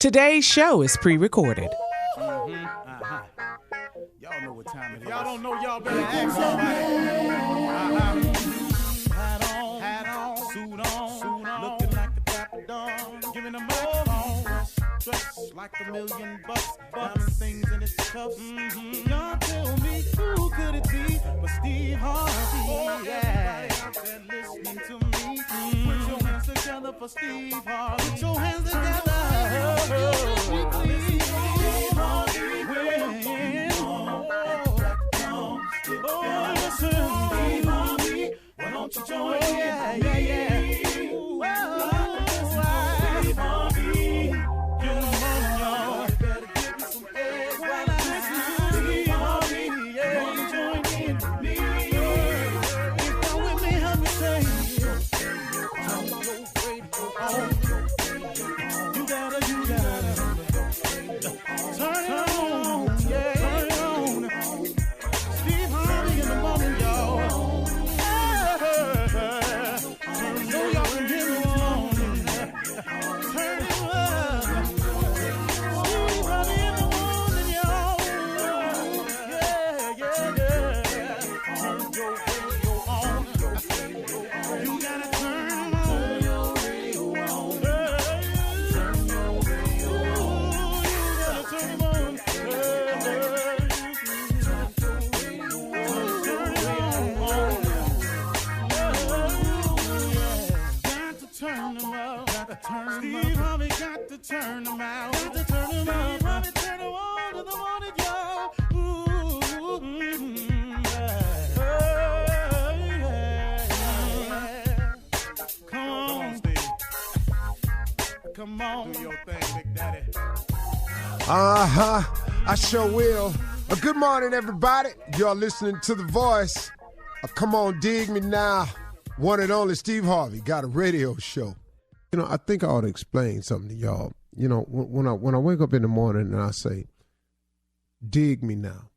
Today's show is pre-recorded. Y'all know what time it is. Y'all don't know, y'all better ask somebody. Hat on, suit on, looking like a dapper dog, giving them microphone, dressed like $1 million, diamond things in its cuffs. Y'all tell me who could it be but Steve Harvey? Everybody out there listening to me, put your hands together for Steve Harvey. Put your hands together. Why don't you join me? Steve Harvey, get them on, y'all. You better give me some eggs while I listen to Steve Harvey. Come on, join in with me. If you're with me, help me say, turn your radio on. You gotta turn it on, yeah, turn it on. Steve Harvey in the morning, y'all. So y'all can hear me on. Turn it up. Steve Harvey in the morning, y'all. Yeah. Turn your radio on. You gotta turn your radio on. Turn your radio on. You gotta turn them on. Turn them up. Steve Harvey got to turn them out. Got to turn them up. Steve Harvey turn them on to the morning, y'all. Come on, Steve. Come on. Do your thing, Big Daddy. I sure will. Good morning, everybody. You're listening to The Voice. Come on, dig me now. One and only Steve Harvey got a radio show. You know, I think I ought to explain something to y'all. You know, when I wake up in the morning and I say, dig me now,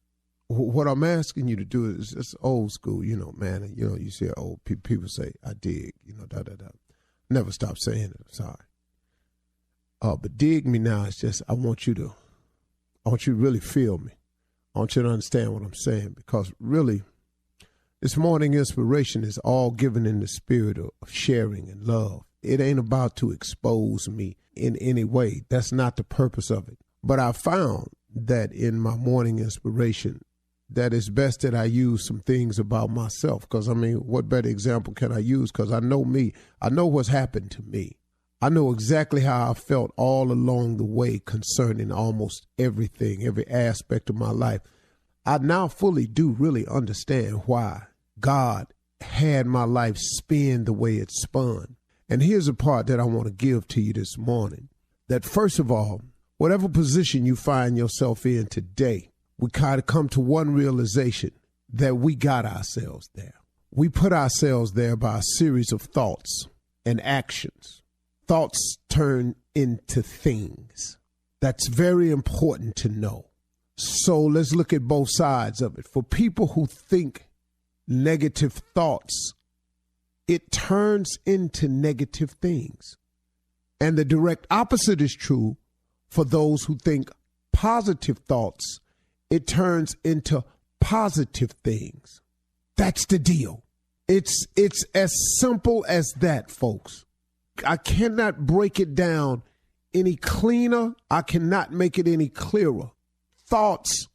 what I'm asking you to do is just old school, you know, man. You know, you see old people say, I dig, you know, da-da-da. Never stop saying it, I'm sorry. But dig me now is just, I want you to really feel me. I want you to understand what I'm saying, because really, this morning inspiration is all given in the spirit of sharing and love. It ain't about to expose me in any way. That's not the purpose of it. But I found that in my morning inspiration, that it's best that I use some things about myself. Because, I mean, what better example can I use? Because I know me. I know what's happened to me. I know exactly how I felt all along the way concerning almost everything, every aspect of my life. I now fully do really understand why God had my life spin the way it spun. And here's a part that I want to give to you this morning. That first of all, whatever position you find yourself in today, we kind of come to one realization, that we got ourselves there. We put ourselves there by a series of thoughts and actions. Thoughts turn into things. That's very important to know. So let's look at both sides of it. For people who think negative thoughts, it turns into negative things. And the direct opposite is true for those who think positive thoughts. It turns into positive things. That's the deal. It's as simple as that, folks. I cannot break it down any cleaner. I cannot make it any clearer. Thoughts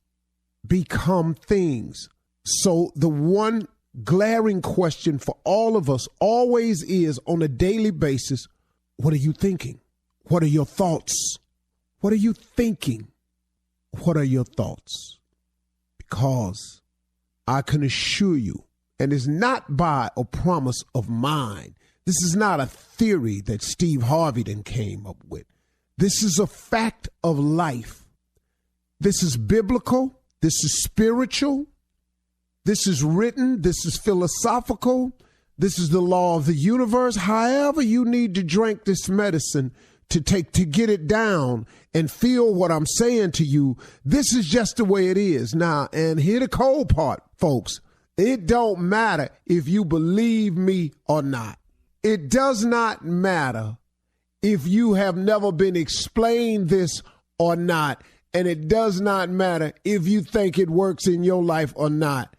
become things. So the one glaring question for all of us always is, on a daily basis, what are you thinking? What are your thoughts? What are you thinking? What are your thoughts? Because I can assure you, and it's not by a promise of mine. This is not a theory that Steve Harvey then came up with. This is a fact of life. This is biblical. This is spiritual. This is written. This is philosophical. This is the law of the universe. However you need to drink this medicine to get it down and feel what I'm saying to you, this is just the way it is. Now, and here the cold part, folks. It don't matter if you believe me or not. It does not matter if you have never been explained this or not. And it does not matter if you think it works in your life or not.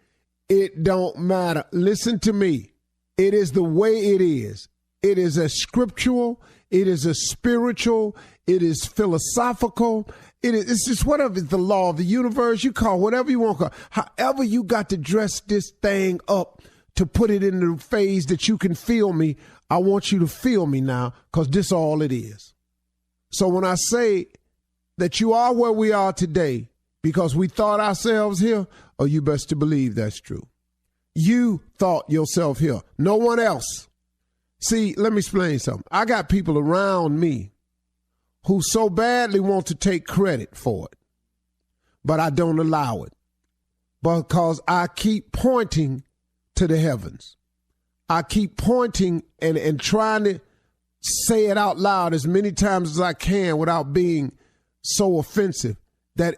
It don't matter. Listen to me. It is the way it is. It is a scriptural. It is a spiritual. It is philosophical. It's just whatever. It's the law of the universe. You call whatever you want to call. However you got to dress this thing up to put it in the phase that you can feel me, I want you to feel me now, because this is all it is. So when I say that you are where we are today because we thought ourselves here, or you best to believe that's true. You thought yourself here, no one else. See, let me explain something. I got people around me who so badly want to take credit for it, but I don't allow it because I keep pointing to the heavens. I keep pointing and trying to say it out loud as many times as I can without being so offensive, that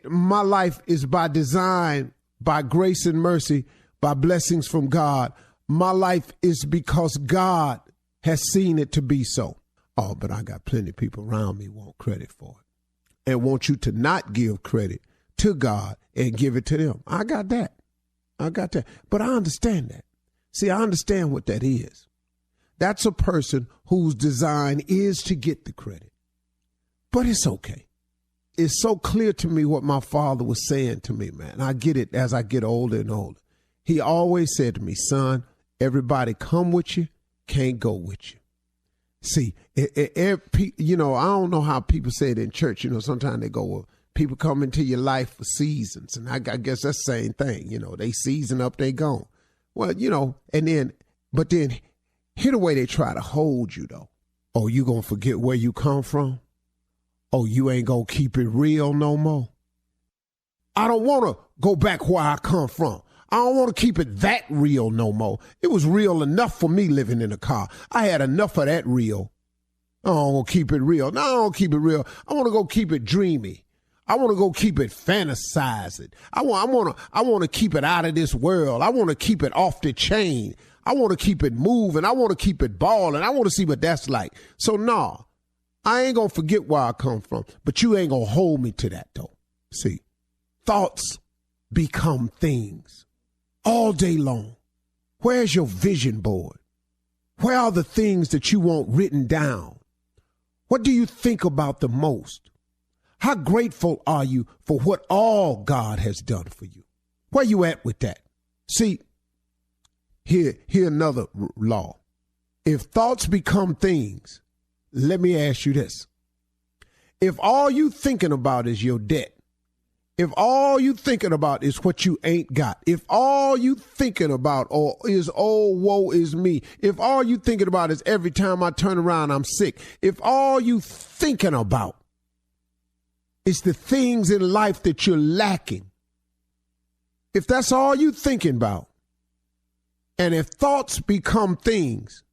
my life is by design, by grace and mercy, by blessings from God. My life is because God has seen it to be so. Oh, but I got plenty of people around me want credit for it and want you to not give credit to God and give it to them. I got that. But I understand that. See, I understand what that is. That's a person whose design is to get the credit. But it's okay. It's so clear to me what my father was saying to me, man. I get it as I get older and older. He always said to me, son, everybody come with you, can't go with you. See, I don't know how people say it in church. Sometimes they go, well, people come into your life for seasons. And I guess that's the same thing. They season up, they gone. Well, but then hear the way they try to hold you, though. Oh, you going to forget where you come from? Oh, you ain't going to keep it real no more? I don't want to go back where I come from. I don't want to keep it that real no more. It was real enough for me living in a car. I had enough of that real. I don't want to keep it real. No, I don't keep it real. I want to go keep it dreamy. I want to go keep it fantasizing. I want to keep it out of this world. I want to keep it off the chain. I want to keep it moving. I want to keep it balling. I want to see what that's like. So, nah. I ain't going to forget where I come from, but you ain't going to hold me to that, though. See, thoughts become things all day long. Where's your vision board? Where are the things that you want written down? What do you think about the most? How grateful are you for what all God has done for you? Where you at with that? See, here another law. If thoughts become things, let me ask you this. If all you thinking about is your debt, if all you thinking about is what you ain't got, if all you thinking about is, oh, woe is me, if all you thinking about is every time I turn around, I'm sick, if all you thinking about is the things in life that you're lacking, if that's all you thinking about, and if thoughts become things,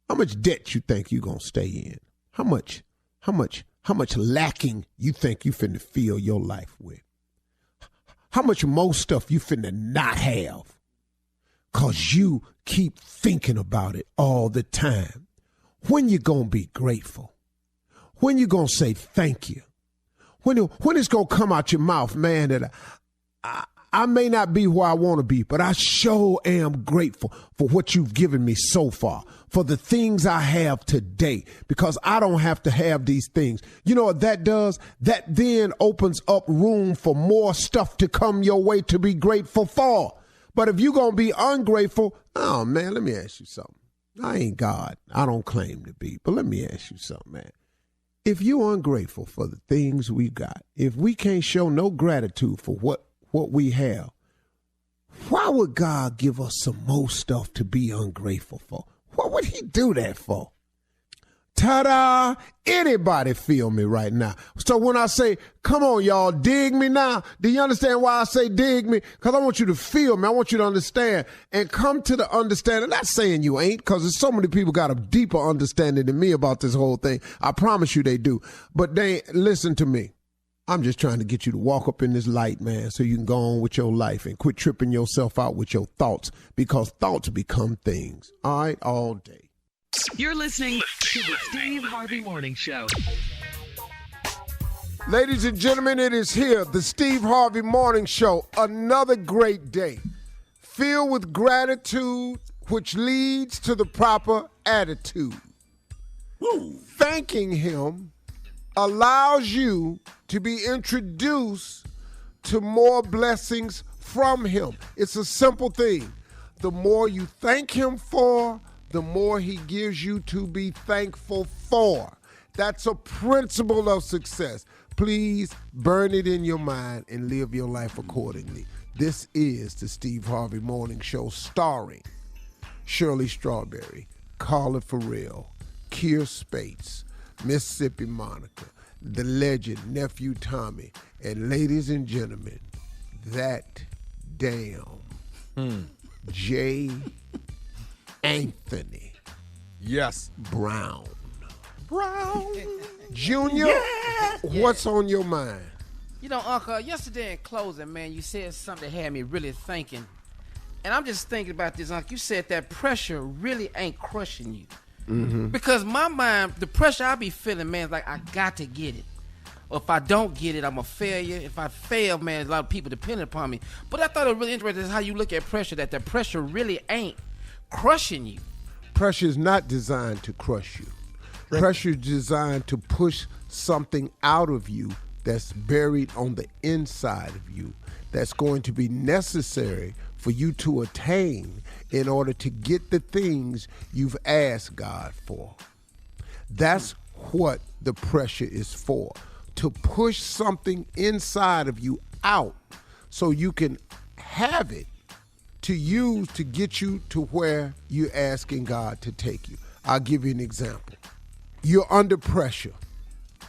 how much debt you think you gonna stay in? How much lacking you think you finna fill your life with? How much more stuff you finna not have? Cause you keep thinking about it all the time. When you gonna be grateful? When you gonna say thank you? When it's gonna come out your mouth, man, that I may not be where I want to be, but I sure am grateful for what you've given me so far, for the things I have today, because I don't have to have these things. You know what that does? That then opens up room for more stuff to come your way to be grateful for. But if you're going to be ungrateful, oh, man, let me ask you something. I ain't God. I don't claim to be, but let me ask you something, man. If you're ungrateful for the things we got, if we can't show no gratitude for what we have, why would God give us some more stuff to be ungrateful for? What would he do that for? Ta-da! Anybody feel me right now? So when I say, come on, y'all, dig me now, do you understand why I say dig me? Because I want you to feel me. I want you to understand and come to the understanding. Not saying you ain't, because there's so many people got a deeper understanding than me about this whole thing. I promise you they do. But they listen to me. I'm just trying to get you to walk up in this light, man, so you can go on with your life and quit tripping yourself out with your thoughts, because thoughts become things. All right, all day. You're listening to the Steve Harvey Morning Show. Ladies and gentlemen, it is here, the Steve Harvey Morning Show. Another great day, filled with gratitude, which leads to the proper attitude. Woo. Thanking him allows you to be introduced to more blessings from him. It's a simple thing. The more you thank him for, the more he gives you to be thankful for. That's a principle of success. Please burn it in your mind and live your life accordingly. This is the Steve Harvey Morning Show, starring Shirley Strawberry, Carla Farrell, Keir Spates, Mississippi Monica, the legend Nephew Tommy, and ladies and gentlemen, that damn J. Anthony. Yes. Brown. Junior, what's on your mind? You know, Uncle, yesterday in closing, man, you said something that had me really thinking. And I'm just thinking about this, Uncle. You said that pressure really ain't crushing you. Mm-hmm. Because my mind, the pressure I be feeling, man, is like I got to get it. Or if I don't get it, I'm a failure. If I fail, man, a lot of people depend upon me. But I thought it was really interesting is how you look at pressure, that the pressure really ain't crushing you. Pressure is not designed to crush you. Pressure is designed to push something out of you that's buried on the inside of you that's going to be necessary for you to attain in order to get the things you've asked God for. That's what the pressure is for, to push something inside of you out so you can have it to use to get you to where you're asking God to take you. I'll give you an example. You're under pressure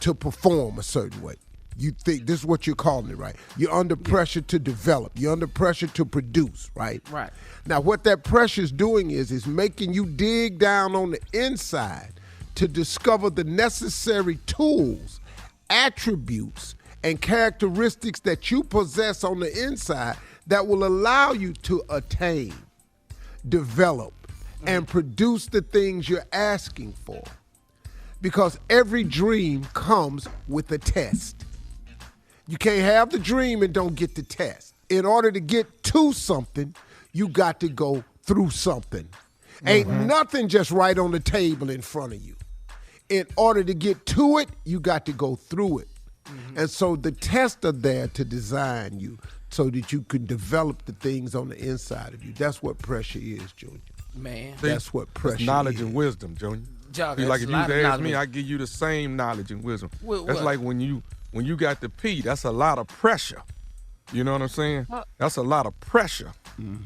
to perform a certain way. You think this is what you're calling it, right? You're under pressure to develop. You're under pressure to produce, right? Right. Now, what that pressure is doing is making you dig down on the inside to discover the necessary tools, attributes, and characteristics that you possess on the inside that will allow you to attain, develop, and produce the things you're asking for. Because every dream comes with a test. You can't have the dream and don't get the test. In order to get to something, you got to go through something. Ain't nothing just right on the table in front of you. In order to get to it, you got to go through it. And so the tests are there to design you so that you can develop the things on the inside of you. That's what pressure is, Junior. Man. That's what pressure is. Knowledge and wisdom, Junior. Jogger, Like if you ask me, I I give you the same knowledge and wisdom. What? That's like when you got to pee, that's a lot of pressure. You know what I'm saying? That's a lot of pressure.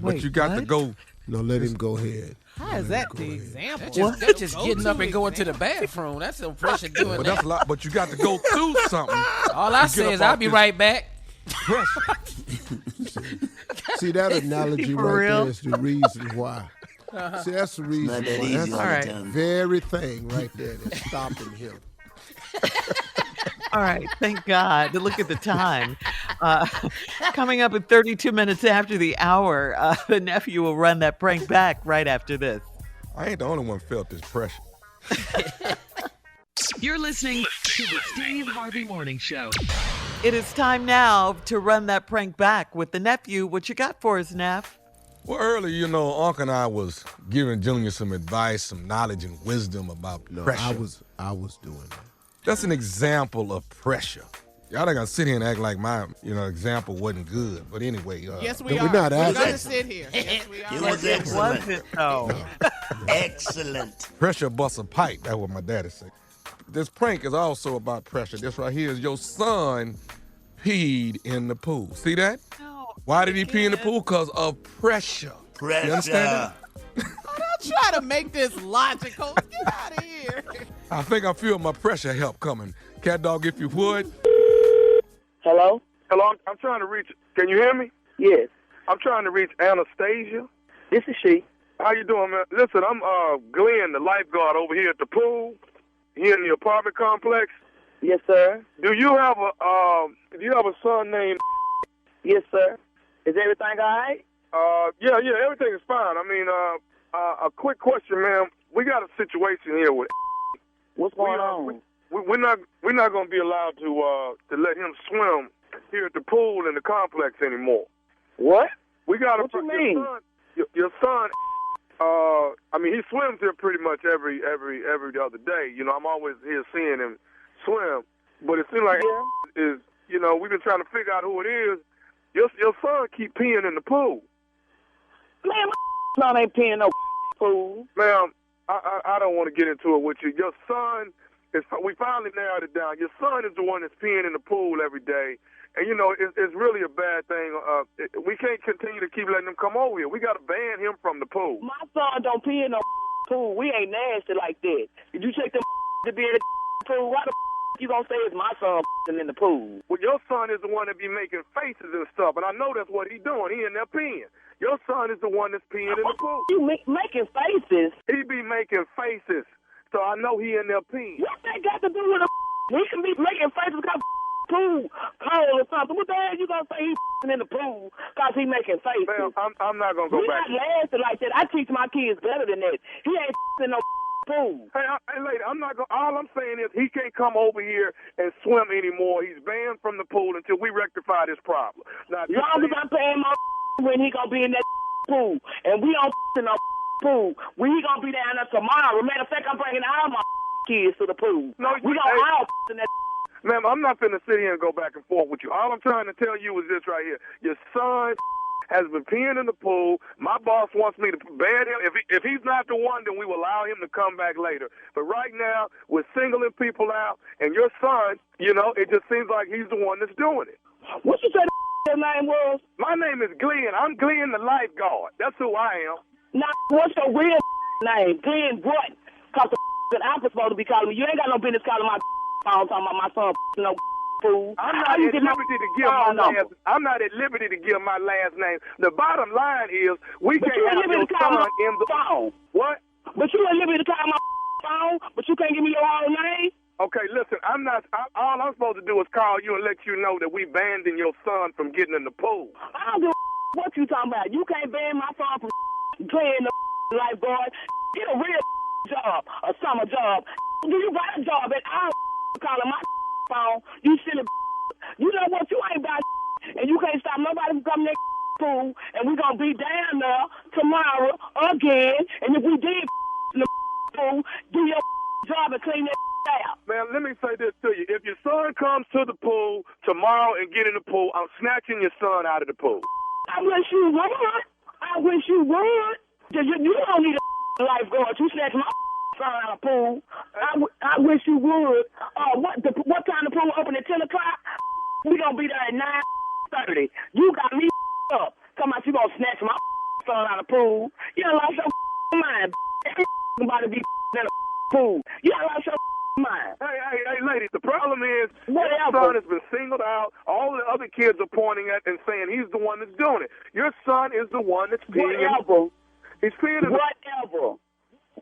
But you got to go. No, let him go ahead. How is that the example? That's just getting up and going to the bathroom. That's some pressure doing But that. that's a lot. But you got to go through something. All I say is I'll be right back. Pressure. See, that analogy For right real? there is the reason why. See, that's the reason Not that why. easy That's all the the time. very thing right there that's stopping him. All right, thank God. Look at the time. Coming up at 32 minutes after the hour, the nephew will run that prank back right after this. I ain't the only one felt this pressure. You're listening to the Steve Harvey Morning Show. It is time now to run that prank back with the nephew. What you got for us, Neff? Well, earlier, you know, Uncle and I was giving Junior some advice, some knowledge and wisdom about pressure. I was doing that. That's an example of pressure. Y'all ain't gonna sit here and act like my, example wasn't good. But anyway, Yes, we No, are. we're not We're asking. gonna sit here. Yes, we are. It was Was excellent. it though? Excellent. pressure busts a pipe. That's what my daddy said. This prank is also about pressure. This right here is your son peed in the pool. See that? No. Why did he pee in the pool? Because of pressure. Pressure. You understand that? Don't try to make this logical. Get out of here. I think I feel my pressure help coming. Cat dog, if you would. Hello? Hello, I'm trying to reach. Can you hear me? Yes, I'm trying to reach Anastasia. this is she. How you doing, man? Listen, I'm Glenn, the lifeguard over here at the pool, here in the apartment complex. Yes, sir. Do you have a son named? Yes, sir. Is everything all right? Yeah, everything is fine. I mean, A quick question, ma'am. We got a situation here with. What's going on? We're not going to be allowed to let him swim here at the pool in the complex anymore. What? We got What you mean? Your son. I mean, he swims here pretty much every other day. You know, I'm always here seeing him swim. But it seems like is, you know, we've been trying to figure out who it is. Your son keep peeing in the pool. Man, my son ain't peeing no pool. Ma'am, I don't want to get into it with you. Your son we finally narrowed it down. Your son is the one that's peeing in the pool every day. And, you know, it's really a bad thing. We can't continue to keep letting him come over here. We got to ban him from the pool. My son don't pee in no pool. We ain't nasty like that. Did you check them to be in the pool? Why the you gonna say it's my son in the pool? Well, your son is the one that be making faces and stuff, and I know that's what he's doing. He in there peeing. Your son is the one that's peeing in the pool. You making faces? He be making faces, so I know he in there peeing. What that got to do with a he can be making faces because pool cold or something. What the hell you gonna say he's in the pool because he making faces? Man, I'm not gonna go back. We not nasty like that. I teach my kids better than that. He ain't in no pool. Hey, lady, I'm not gonna. All I'm saying is he can't come over here and swim anymore. He's banned from the pool until we rectify this problem. Now, as long as I'm paying my when he gonna be in that pool, and we don't in no pool, when he gonna be down there tomorrow. Matter of fact, I'm bringing all my kids to the pool. No, we gonna all in that. Ma'am, I'm not finna sit here and go back and forth with you. All I'm trying to tell you is this right here. Your son has been peeing in the pool. My boss wants me to ban him. If he's not the one, then we will allow him to come back later. But right now, we're singling people out, and your son, you know, it just seems like he's the one that's doing it. What you say your name was? My name is Glenn. I'm Glenn the lifeguard. That's who I am. Now, what's your real name? Glenn what? Because I'm supposed to be calling me. You ain't got no business calling my phone talking about my son no fool. I'm not at liberty to give my last. I'm not at liberty to give my last name. The bottom line is we can't have your son in the phone. What? But you at liberty to call my phone, but you can't give me your own name. Okay, listen. I'm not. All I'm supposed to do is call you and let you know that we banned your son from getting in the pool. I don't give a what you talking about. You can't ban my son from playing the lifeguard. Get a real job, a summer job. Do you got a job at all? Calling my phone, you silly. You know what? You ain't about and you can't stop nobody from coming to pool, and we gonna be down there tomorrow again. And if we did in the pool, do your job and clean that out. Man, let me say this to you. If your son comes to the pool tomorrow and get in the pool, I'm snatching your son out of the pool. I wish you would. I wish you would. You don't need a lifeguard. You snatch my son out of the pool. I wish you would. What time the pool open at 10 o'clock? We gonna be there at 9:30. You got me up. Come out, you gonna snatch my son out of the pool. You done lost your mind. Somebody be in the pool. You done lost your mind. Hey, lady, the problem is your son has been singled out. All the other kids are pointing at and saying he's the one that's doing it. Your son is the one that's peeing. Whatever. He's peeing in the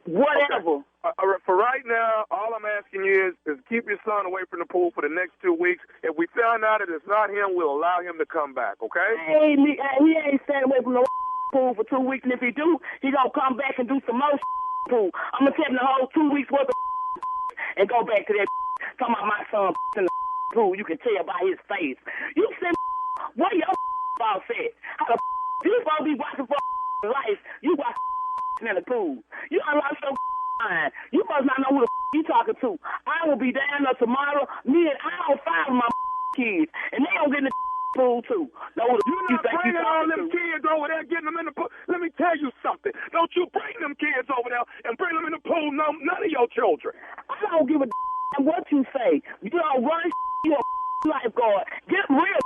Whatever. Okay. For right now, all I'm asking you is keep your son away from the pool for the next 2 weeks. If we find out that it's not him, we'll allow him to come back, okay? Hey, he ain't staying away from the pool for 2 weeks, and if he do, he gonna come back and do some more pool. I'm gonna tell him the whole 2 weeks worth of and go back to that talking about my son in the pool. You can tell by his face. You said, what your boss said? How the you supposed to be watching for life? You watch in the pool. You unlock your mind. You must not know who the you talking to. I will be down there tomorrow. Me and I will 5 of my kids, and they don't get in the pool too. Know who You're not bringing all them kids over there, getting them in the pool. Let me tell you something. Don't you bring them kids over there and bring them in the pool. No, none of your children. I don't give a what you say. You don't run. You a lifeguard. Get real.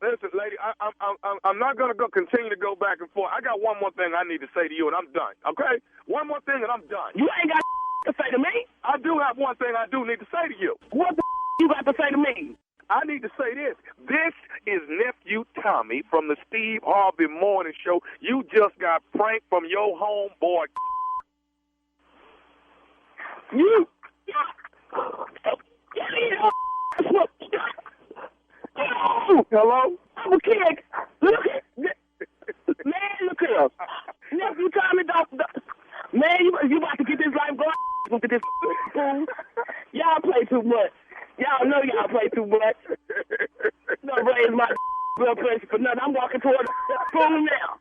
Listen, lady. I'm not gonna continue to go back and forth. I got one more thing I need to say to you, and I'm done. Okay? One more thing, and I'm done. You ain't got to say to me. I do have one thing I do need to say to you. What the you got to say to me? I need to say this. This is Nephew Tommy from the Steve Harvey Morning Show. You just got pranked from your homeboy. You. Hello? I'm a kid. Look at man, look at us. Nephew Tommy, much. Y'all know y'all play too much. Don't raise my blood pressure for nothing. I'm walking toward the pool now.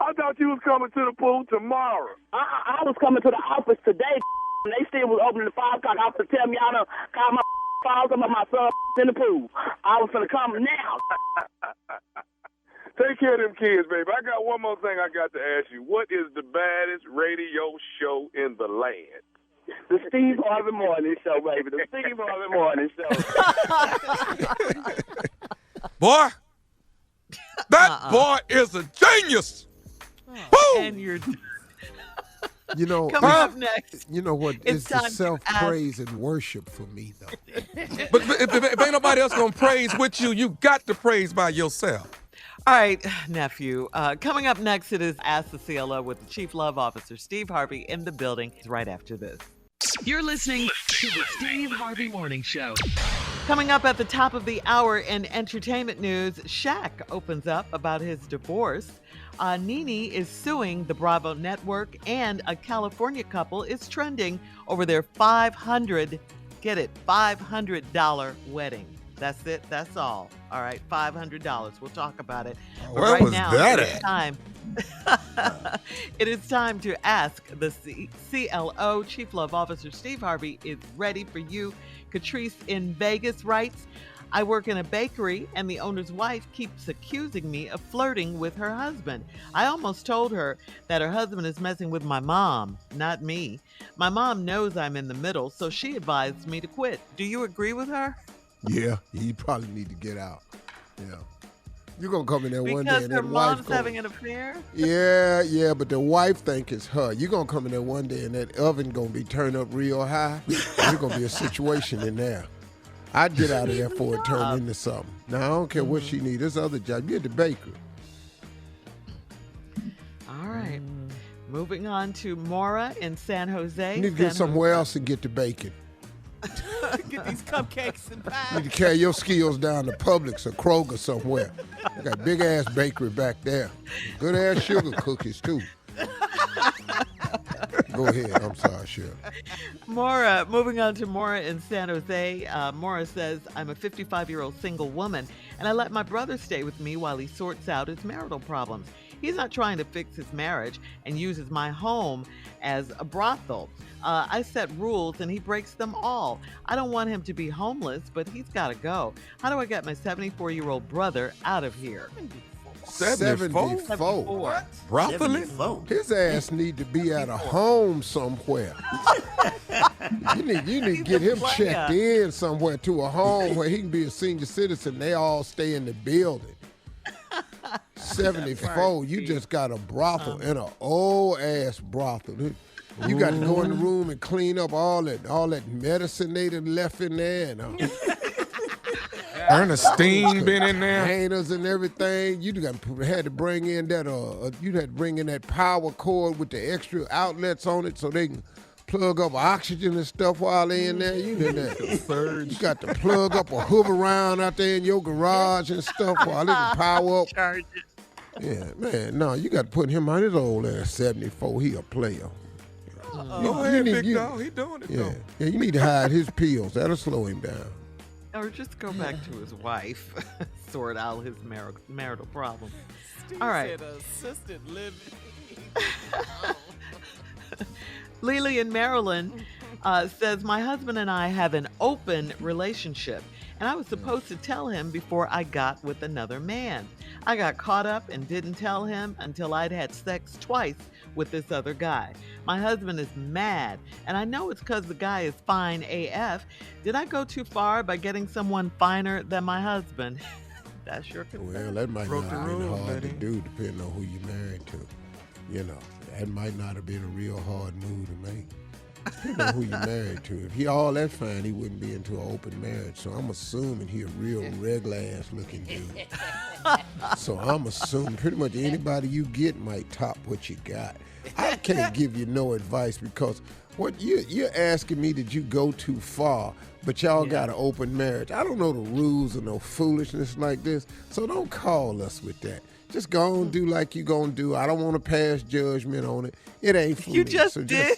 I thought you was coming to the pool tomorrow. I was coming to the office today. And they still was opening the 5 o'clock office to tell me y'all done call my files about my son in the pool. I was gonna come now. Take care of them kids, baby. I got one more thing I got to ask you. What is the baddest radio show in the land? The Steve Harvey Morning Show, baby. The Steve Harvey Morning Show. Boy, that boy is a genius. Woo! And you're You know, coming up next. you know what? It's It's time the to self-praise and worship for me, though. But if ain't nobody else gonna praise with you, you got to praise by yourself. All right, nephew. Coming up next, it is Ask the CLO with the Chief Love Officer, Steve Harvey, in the building. Right after this. You're listening to the Steve Harvey Morning Show. Coming up at the top of the hour in entertainment news, Shaq opens up about his divorce. Nene is suing the Bravo network, and a California couple is trending over their $500 wedding. That's it. That's all. All right, $500. We'll talk about it. But Where right was now, that it's at? time. It is time to ask the CLO. Chief Love Officer Steve Harvey is ready for you. Catrice in Vegas writes, I work in a bakery and the owner's wife keeps accusing me of flirting with her husband. I almost told her that her husband is messing with my mom, not me. My mom knows I'm in the middle, so she advised me to quit. Do you agree with her? Yeah, you probably need to get out. Yeah. You're going to come in there one day Because and her that wife mom's gonna- having an affair? Yeah, but the wife think it's her. You're going to come in there one day and that oven going to be turned up real high. There's going to be a situation in there. I'd get out of there before it turned into something. Now, I don't care what she needs. This other job, you're at the bakery. All right. Moving on to Mora in San Jose. You need to get San somewhere Jose. else and get the bacon. Get these cupcakes and You pies. need to carry your skills down to Publix or Kroger somewhere. They got big-ass bakery back there. Good-ass sugar cookies, too. Go ahead. I'm sorry, Shirley. Mora, moving on to Mora in San Jose. Mora says, I'm a 55-year-old single woman, and I let my brother stay with me while he sorts out his marital problems. He's not trying to fix his marriage and uses my home as a brothel. I set rules, and he breaks them all. I don't want him to be homeless, but he's got to go. How do I get my 74-year-old brother out of here? 74? Brothel? His ass need to be at a home somewhere. You need to get him checked in somewhere to a home where he can be a senior citizen. They all stay in the building. 74, you just got a brothel and an old ass brothel. You got to go in the room and clean up all that medicine they done left in there. And, Ernestine been in there. Painters and everything. You had to bring in that power cord with the extra outlets on it so they can plug up oxygen and stuff while they in there. You did that. You got to plug up a hover around out there in your garage and stuff while they can power up. Charge it. Yeah, man. No, you got to put him on his old ass 74. He a player. Go ahead, big dog. He doing it, though. Yeah, you need to hide his pills. That'll slow him down. Or just go back to his wife, sort out his marital problems. Steve All right. said assisted living. Lily in Maryland says, my husband and I have an open relationship, and I was supposed to tell him before I got with another man. I got caught up and didn't tell him until I'd had sex twice with this other guy. My husband is mad, and I know it's because the guy is fine AF. Did I go too far by getting someone finer than my husband? That's your concern. Well, that might Broke not the have been rules, hard to Betty. do depending on who you're married to. You know, that might not have been a real hard move to make. Depending on who you're married to. If he all that fine, he wouldn't be into an open marriage. So I'm assuming he a real regular ass looking dude. So I'm assuming pretty much anybody you get might top what you got. I can't give you no advice because what you're asking me, did you go too far? But y'all got an open marriage. I don't know the rules or no foolishness like this, so don't call us with that. Just go and do like you gonna do. I don't want to pass judgment on it. It ain't for me. You just So did.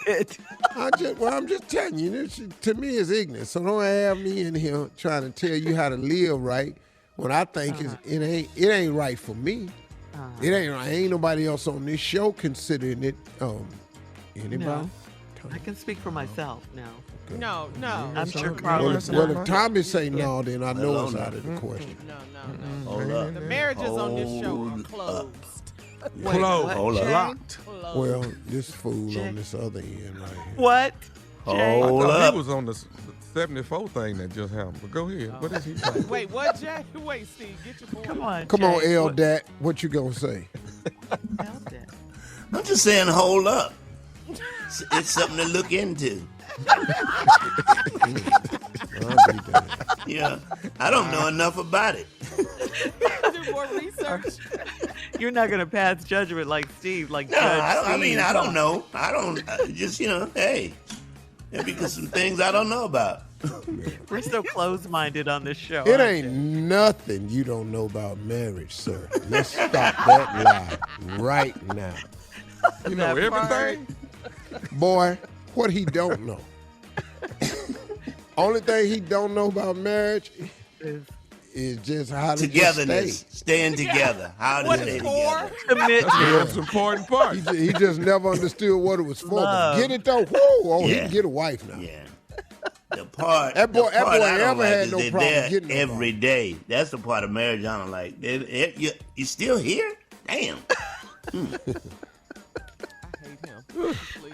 I'm just telling you. This, to me, is ignorant. So don't have me in here trying to tell you how to live right when I think it ain't right for me. It ain't right. Ain't nobody else on this show considering it. Anybody? No. I can speak for myself now. No. I'm sure Well, Carlos. if Tommy say no, then I know it's out of the question. No. Hold up. The marriages on this show are closed. Hold up. Locked. Well, this fool on this other end right here. What? I Hold thought up. he was on the 74 thing that just happened. But go ahead. What is he saying? Wait, what, Jay? Wait, Steve, get your point. Come on. Come on, Jay. L-Dat. What you gonna say? Eldat. I'm just saying, hold up. It's something to look into. Yeah, I don't know enough about it. Do more research. You're not gonna pass judgment like Steve, like No, Judge I mean, Steve. I don't know. I don't just, hey, there be some things I don't know about. We're so close-minded on this show. It aren't ain't you? nothing you don't know about marriage, sir. Let's stop that lie right now. You know That part. everything? Boy, what he don't know. Only thing he don't know about marriage is just how to Togetherness, just staying together, how to What stay it's for? together. Commitment. That's the most important part. He just never understood what it was for. But Love. get it though. Whoa, he Yeah. can get a wife now. Yeah. The part That boy I don't never like had is no they're problem there getting nobody. every day. That's the part of marriage I don't like. You still here? Damn. I hate him.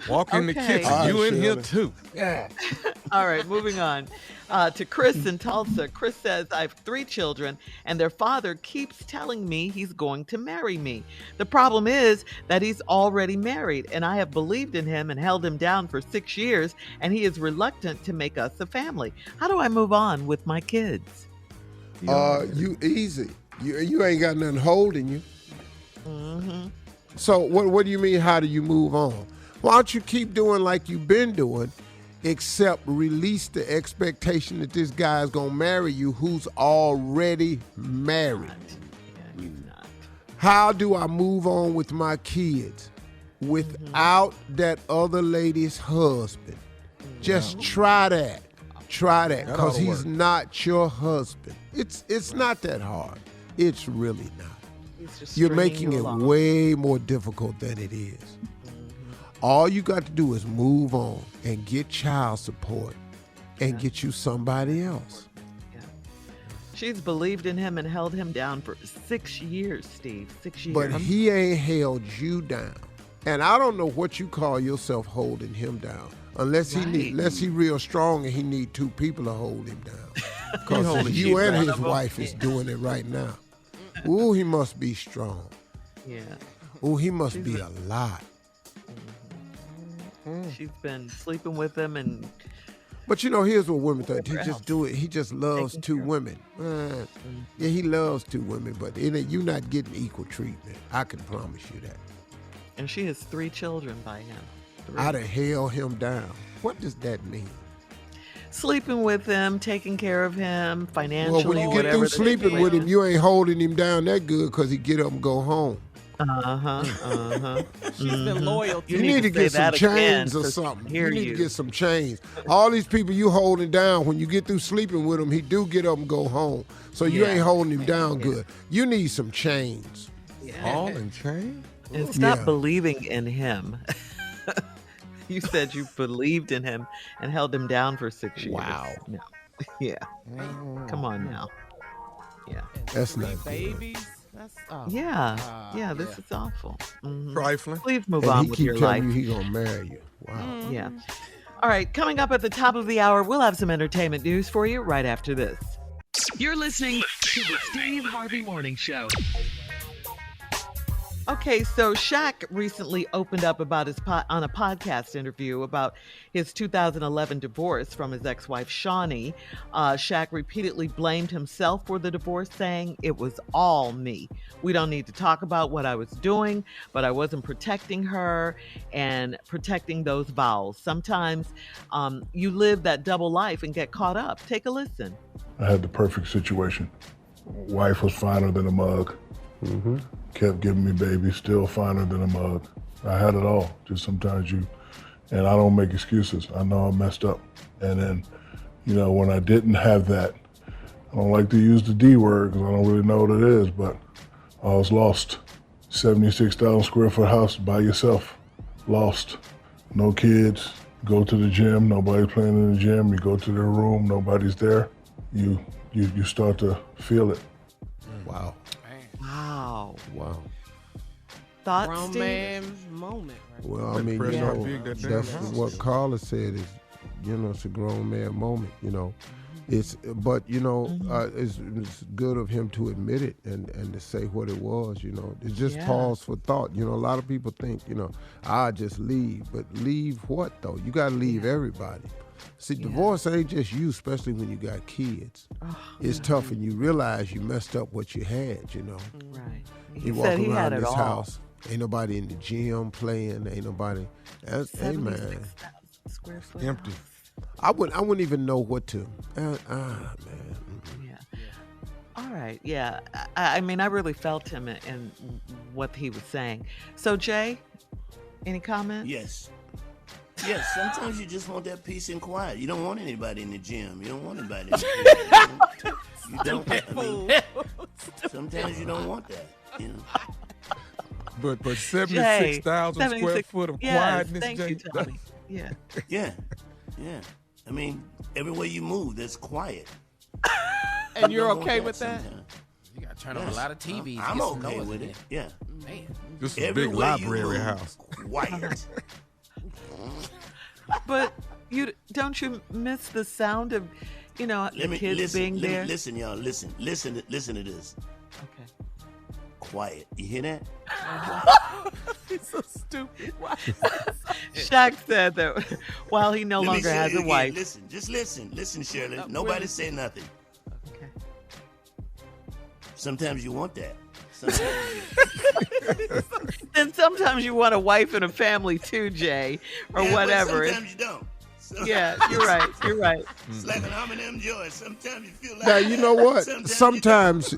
Walk in the Okay. kitchen. All right, You in here Shirley. too. All right, moving on to Chris in Tulsa. Chris says, I have 3 children, and their father keeps telling me he's going to marry me. The problem is that he's already married, and I have believed in him and held him down for 6 years, and he is reluctant to make us a family. How do I move on with my kids? You easy. You ain't got nothing holding you. Mm-hmm. So what do you mean? How do you move on? Why don't you keep doing like you've been doing, except release the expectation that this guy's gonna marry you who's already married? Yeah, he's not. How do I move on with my kids without that other lady's husband? Just try that. Try that, That because oughta he's work. not your husband. It's not that hard. It's really not. He's just You're stringing making you it along. way more difficult than it is. All you got to do is move on and get child support and get you somebody else. Yeah. She's believed in him and held him down for 6 years, Steve. 6 years. But he ain't held you down. And I don't know what you call yourself holding him down. Unless he real strong and he need 2 people to hold him down. Because holding you you and down. his wife is doing it right now. Ooh, he must be strong. Yeah. Ooh, he must be a lot. She's been sleeping with him and But here's what women think. He Whatever just else. do it. He just loves Taking 2 care of women. Yeah, he loves 2 women, but you're not getting equal treatment. I can promise you that. and she has 3 children by him. 3. I'd have held him down. What does that mean? Sleeping with him, taking care of him, financially, Well, when you get whatever. through the sleeping with him, you ain't holding him down that good because he get up and go home. She's been loyal to You him. need to say get some that again chains or so something. hear You need you. to get some chains. All these people you holding down, when you get through sleeping with him, he do get up and go home. So you Yeah. ain't holding him down good. You need some chains. All in chain? And stop Yeah. believing in him. You said you believed in him and held him down for 6 years. Wow. No. Yeah. Come on now. Yeah. That's 3 not good. babies. That's Yeah. Yeah, this is awful. Mhm. Trifling. Please move And on he with keep your telling life. you he gonna marry you. Wow. Yeah. All right, coming up at the top of the hour, we'll have some entertainment news for you right after this. You're listening to the Steve Harvey Morning Show. Okay, so Shaq recently opened up about his on a podcast interview about his 2011 divorce from his ex-wife Shawnee. Shaq repeatedly blamed himself for the divorce, saying it was all me. We don't need to talk about what I was doing, but I wasn't protecting her and protecting those vows. Sometimes you live that double life and get caught up. Take a listen. I had the perfect situation. Wife was finer than a mug. kept giving me babies, still finer than a mug. I had it all. Just sometimes and I don't make excuses. I know I messed up. And then, when I didn't have that, I don't like to use the D word because I don't really know what it is, but I was lost. 76,000 square foot house by yourself. Lost. No kids. Go to the gym. Nobody's playing in the gym. You go to their room. Nobody's there. You start to feel it. Wow. Wow. Wow. Thoughts, Grown Steve? man moment. Right? Well, I mean, that's what Carla said is, it's a grown man moment, It's good of him to admit it and to say what it was, It's just pause for thought. A lot of people think, I just leave, but leave what though? You got to leave everybody. See, divorce ain't just you, especially when you got kids. It's tough, and you realize you messed up what you had, Right. You walk around this house, ain't nobody in the gym playing, ain't nobody. Hey man, square foot empty. house. I wouldn't even know what to. Man. Yeah. All right. Yeah. I mean, I really felt him in what he was saying. So, Jay, any comments? Yes. Yes, sometimes you just want that peace and quiet. You don't want anybody in the gym. You don't want anybody in the gym. You don't. I mean, sometimes you don't want that. But 76,000 square foot of quietness, thank Jay. you, Tony. Yeah. Yeah. I mean, everywhere you move, there's quiet. And you're okay with that? You got to turn on a lot of TVs. I'm okay with it. Yeah. Man. This is a big library house. Quiet. But don't you miss the sound of, the kids being there? Listen, y'all. Listen to this. Okay. Quiet. You hear that? He's so stupid. Why? Shaq said that while he no longer has a wife. Listen, Shirley. Nobody say nothing. Okay. Sometimes you want that. And sometimes you want a wife and a family too, Jay, or whatever. But sometimes you don't. So, yeah, you're right. It's like an M&M joy. Sometimes you feel like. Now you know what? Sometimes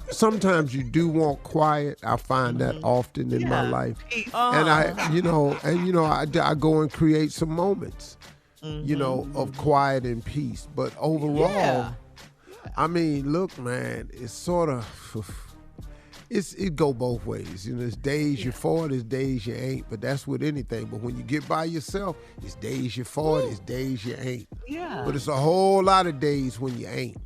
you do want quiet. I find that often in my life, and I go and create some moments, of quiet and peace. But overall, I mean, look, man, it's sort of. It go both ways. There's days you're for it, there's days you ain't. But that's with anything. But when you get by yourself, it's days you're for it, it's days you ain't. Yeah. But it's a whole lot of days when you ain't.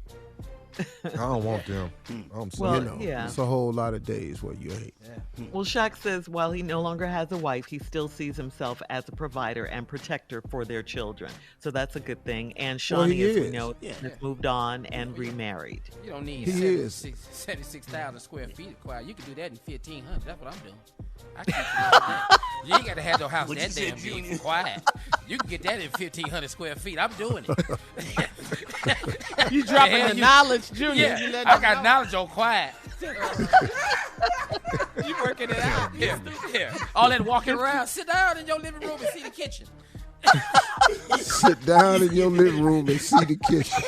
I don't want them. I'm sorry. It's a whole lot of days where you ain't. Yeah. Well, Shaq says while he no longer has a wife, he still sees himself as a provider and protector for their children. So that's a good thing. And Shawnee, as we know, has moved on and remarried. You don't need 76,000 square feet of quiet. You can do that in 1,500. That's what I'm doing. I can't do that. You ain't got to have no house that damn big and quiet. You can get that in 1,500 square feet. I'm doing it. You dropping the knowledge, Junior. Yeah, I got knowledge on quiet. You working it out. Yeah. All that walking around. Sit down in your living room and see the kitchen. Sit down in your living room and see the kitchen.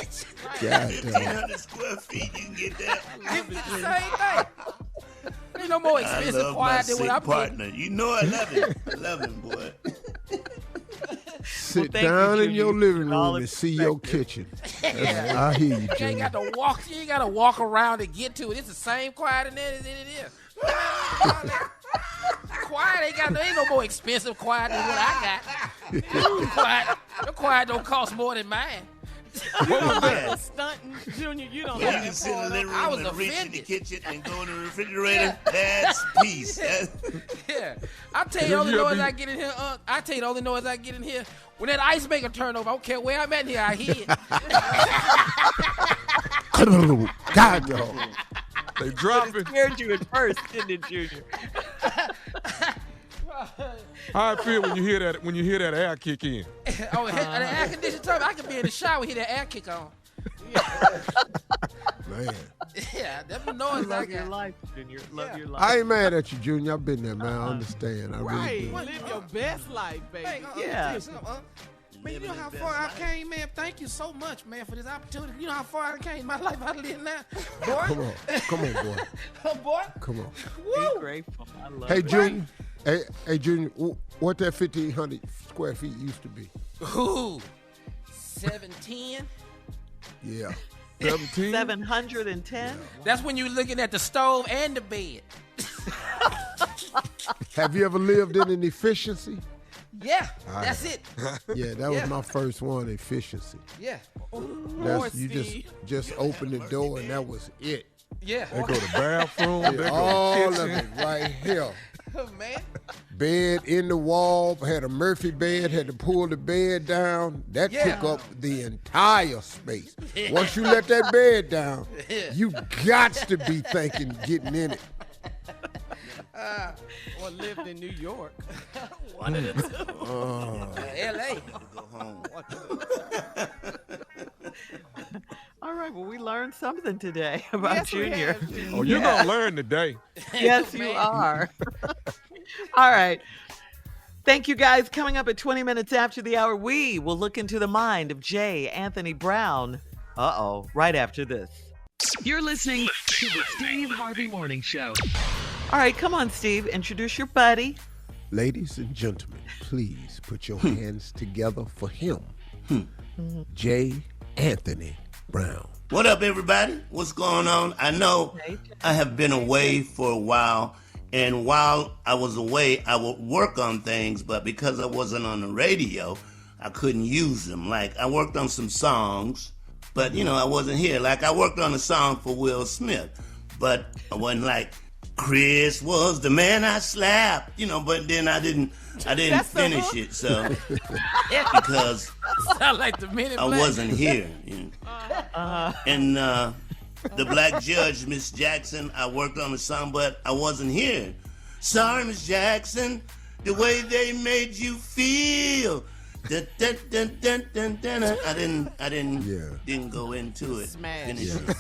God damn. 1,500 square feet, you can get that. It's the same thing. Ain't no more expensive quiet than what I'm partner. doing. You know I love him. I love him, boy. Sit down in your living room and see your kitchen. I hear you, You ain't got to walk. You ain't got to walk around to get to it. It's the same quiet in there as it is. Quiet ain't no more expensive quiet than what I got. The quiet don't cost more than mine. What was that? Stunting, Junior, you don't You have can sit in the living I room was and reach in the offended. kitchen and go in the refrigerator. That's peace. Yeah. I'll tell you the only noise I get in here. I tell you the only noise I get in here when that ice maker turn over. I don't care where I'm at here. I hear it. God, dog. They drop it. It scared you at first, didn't it, Junior? How I feel when you hear that air kick in. Oh, the air conditioner turn. I can be in the shower and hear that air kick on. Man. Yeah, that's the noise I Love your got. life, Junior. Love your life. I ain't mad at you, Junior. I've been there, man. I understand. I really Right. do. Live your best life, baby. Hey, Yeah. Man, you know how far I came, man. Thank you so much, man, for this opportunity. You know how far I came in my life I live now. Boy. Come on, boy. Boy. Come on. Woo. Be grateful. I love Hey, it. Junior. Hey, Junior, what that 1,500 square feet used to be? Ooh. 710. Yeah. 17? 710? That's when you're looking at the stove and the bed. Have you ever lived in an efficiency? Yeah, that's it. Yeah, that was my first one, efficiency. Yeah. That's, you just open the door and that was it. Yeah. They go to bathroom. They go All to of kitchen. it right here. Oh, man. Bed in the wall, had a Murphy bed, had to pull the bed down. That took up the entire space. Once you let that bed down, you got to be thinking getting in it. Or lived in New York. One of the two. L.A. Go home. All right, well, we learned something today about Junior. Oh, you're going to learn today. Yes, you are. All right. Thank you, guys. Coming up at 20 minutes after the hour, we will look into the mind of J. Anthony Brown. Right after this. You're listening to the Steve Harvey Morning Show. All right, come on, Steve. Introduce your buddy. Ladies and gentlemen, please put your hands together for him. J. Anthony Brown. What up, everybody? What's going on? I know I have been away for a while, and while I was away, I would work on things, but because I wasn't on the radio, I couldn't use them. Like, I worked on some songs, but, I wasn't here. Like, I worked on a song for Will Smith, but I wasn't like, Chris was the man I slapped, but then I didn't finish it, so because Sound like the Men in I Black. wasn't here. And the black judge, Miss Jackson, I worked on the song, but I wasn't here. Sorry, Miss Jackson, the way they made you feel. Dun, dun, dun, dun, dun, dun, dun. I didn't go into it. Finish it.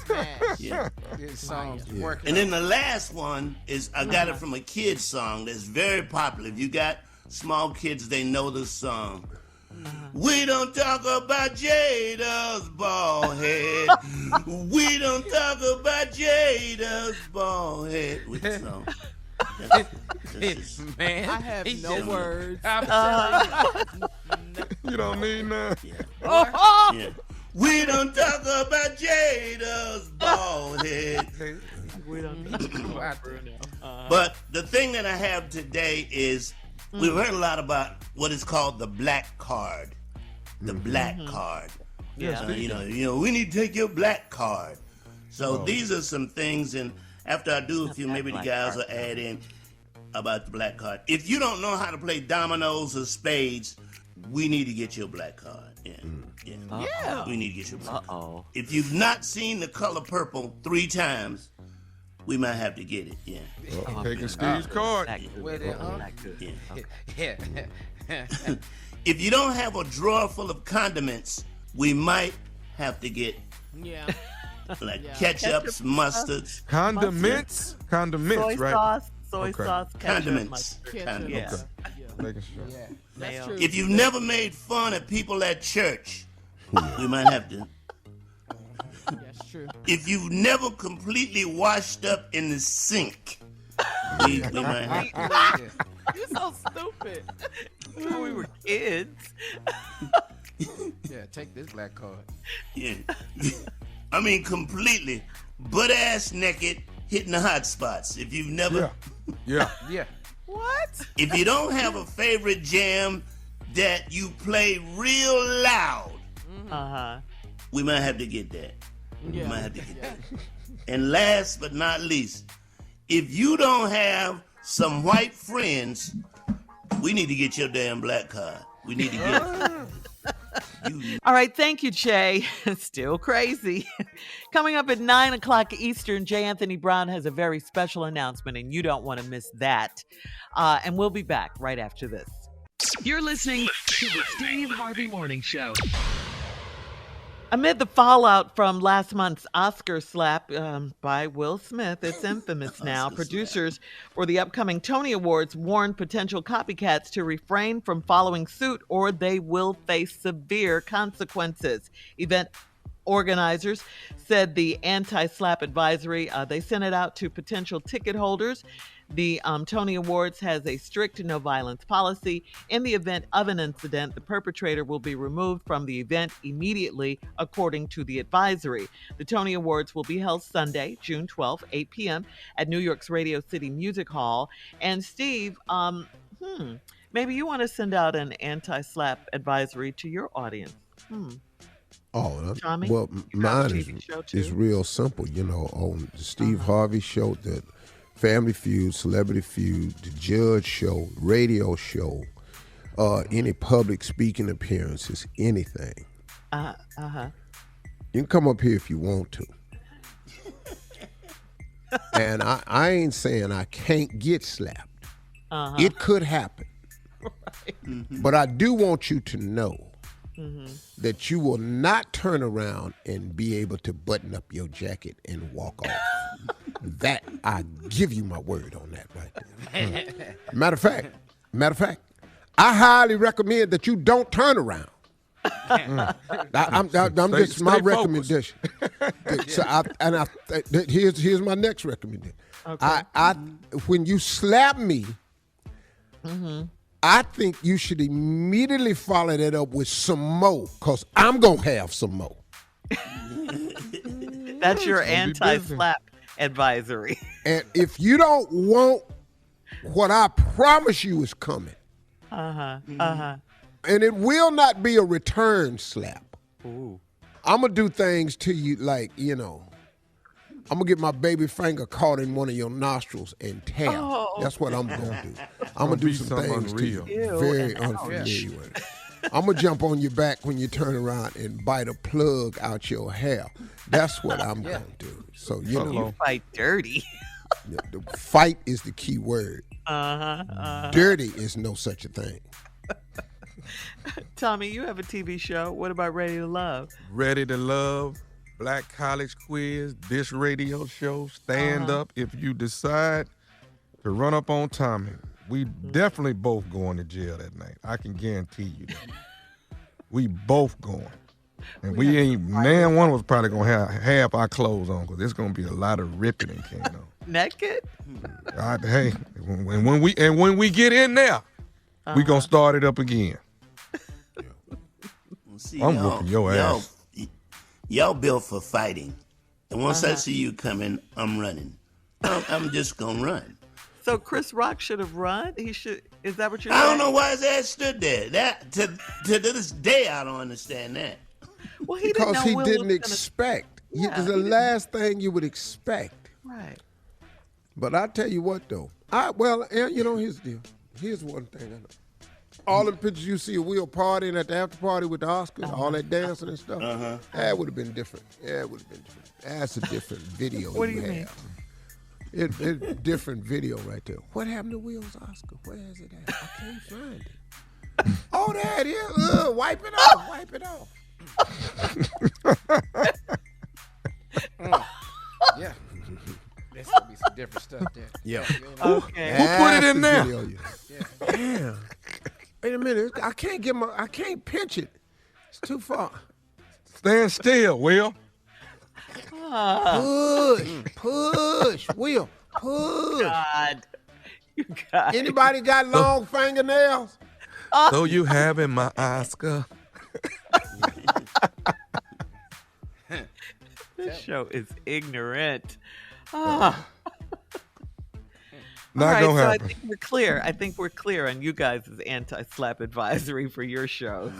Yeah. This song's working. And then the last one is I got it from a kid's song that's very popular. If you got small kids, they know the song. We don't talk about Jada's bald head. We don't talk about Jada's bald head. With the song. Man, I have no words. You don't need none. Yeah. We don't talk about Jada's bald head. We don't But the thing that I have today is we've heard a lot about what is called the black card. The black card. Yeah. We need to take your black card. So these are some things, and after I do a few, maybe the guys will add in about the black card. If you don't know how to play dominoes or spades, we need to get your black card. Yeah. We need to get your black card. If you've not seen The Color Purple 3 times, we might have to get it. Yeah. Taking Steve's card. Yeah. If you don't have a drawer full of condiments, we might have to get ketchups, mustards. Condiments, soy right? sauce, soy Okay. sauce, ketchup, Condiments. mustard. Condiments. Making sure. Yeah. That's true. If you've never made fun of people at church, we might have to. That's true. If you've never completely washed up in the sink, we might have to. You're so stupid. When we were kids. Yeah, take this black card. Yeah. I mean, completely butt ass naked, hitting the hot spots. If you've never, Yeah. What? if you don't have a favorite jam that you play real loud, we might have to get that. We might have to get that. And last but not least, if you don't have some white friends, we need to get your damn black card. We need to get it. All right, thank you, Jay. Still crazy. Coming up at 9 o'clock Eastern, J. Anthony Brown has a very special announcement, and you don't want to miss that. And we'll be back right after this. You're listening to the Steve Harvey Morning Show. Amid the fallout from last month's Oscar slap by Will Smith, it's infamous now. Producers for the upcoming Tony Awards warned potential copycats to refrain from following suit or they will face severe consequences. Event organizers said the anti-slap advisory, they sent it out to potential ticket holders. The Tony Awards has a strict no violence policy. In the event of an incident, the perpetrator will be removed from the event immediately, according to the advisory. The Tony Awards will be held Sunday, June 12th, 8 p.m. at New York's Radio City Music Hall. And Steve, maybe you want to send out an anti-slap advisory to your audience. Oh, Tommy, well, mine is too? real simple. You know, on the Steve Harvey Show, the Family Feud, Celebrity Feud, the Judge Show, radio show, any public speaking appearances, anything. You can come up here if you want to. And I ain't saying I can't get slapped. It could happen. Right. But I do want you to know that you will not turn around and be able to button up your jacket and walk off. That, I give you my word on that right there. Matter of fact, I highly recommend that you don't turn around. I'm just my recommendation. So here's my next recommendation. Okay. When you slap me, I think you should immediately follow that up with some more, because I'm going to have some more. That's your anti-slap advisory. And if you don't want what I promise you is coming, and it will not be a return slap. Ooh. I'm going to do things to you like, I'm going to get my baby finger caught in one of your nostrils and tap. Oh. That's what I'm going to do. I'm going to do some things unreal. To you very unfamiliar with it. I'm going to jump on your back when you turn around and bite a plug out your hair. That's what I'm going to do. So, you fight dirty. The fight is the key word. Dirty is no such a thing. Tommy, you have a TV show. What about Ready to Love? Ready to Love, Black College Quiz, this radio show, Stand Up. If you decide to run up on Tommy, we definitely both going to jail that night. I can guarantee you that. We both going. And we ain't, man, one of us probably going to have half our clothes on, because there's going to be a lot of ripping and carrying on. Naked? Hey, when we get in there, we going to start it up again. See, I'm whooping your ass. Y'all built for fighting. And once I see you coming, I'm running. I'm just going to run. So Chris Rock should have run? He should. Is that what you're saying? I don't know why his ass stood there. That to this day, I don't understand that. Well, he because didn't know he didn't expect. Yeah, it's the last thing you would expect. Right. But I tell you what, though. Here's the deal. Here's one thing I know. All the pictures you see of Will partying at the after party with the Oscars, all that dancing and stuff, that would have been different. Yeah, it would have been different. That's a different video. What do you mean? It's a different video right there. What happened to Will's Oscar? Where is it at? I can't find it. Oh, there it is. Wipe it off. Wipe it off. Yeah. There's going to be some different stuff there. Yeah. Okay. Who put it in there? Damn. Wait a minute. I can't pinch it. It's too far. Stand still, Will. Push, Will, push. God. You guys. Anybody got long fingernails? So you having my Oscar? This show is ignorant. Not right, gonna happen. I think we're clear. I think we're clear on you guys' anti-slap advisory for your show.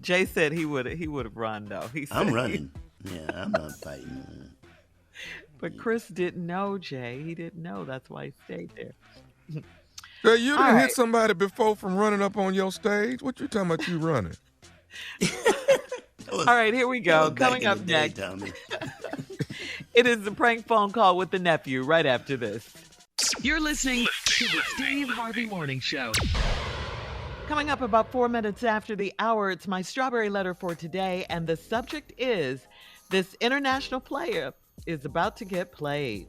Jay said he would have run though. He said I'm running. Yeah, I'm not fighting. But Chris didn't know, Jay. He didn't know. That's why he stayed there. So you done hit somebody before from running up on your stage? What you talking about you running? All right, here we go. Coming up next. It is the prank phone call with the nephew right after this. You're listening to the Steve Harvey Morning Show. Coming up about 4 minutes after the hour, it's my strawberry letter for today, and the subject is this international player is about to get played.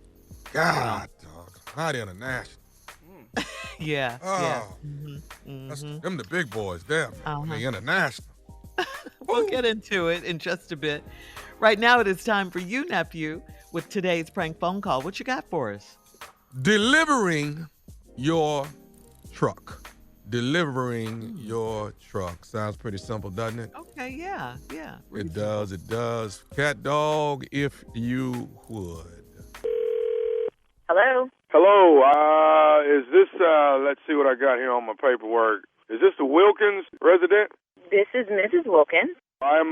God, dog. Not international. Yeah. Them the big boys there. I mean, international. We'll get into it in just a bit. Right now, it is time for you, Nephew, with today's prank phone call. What you got for us? Delivering your truck. Delivering your truck. Sounds pretty simple, doesn't it? Okay, yeah. It does. Cat dog, if you would. Hello, is this, let's see what I got here on my paperwork. Is this the Wilkins resident? This is Mrs. Wilkins. I'm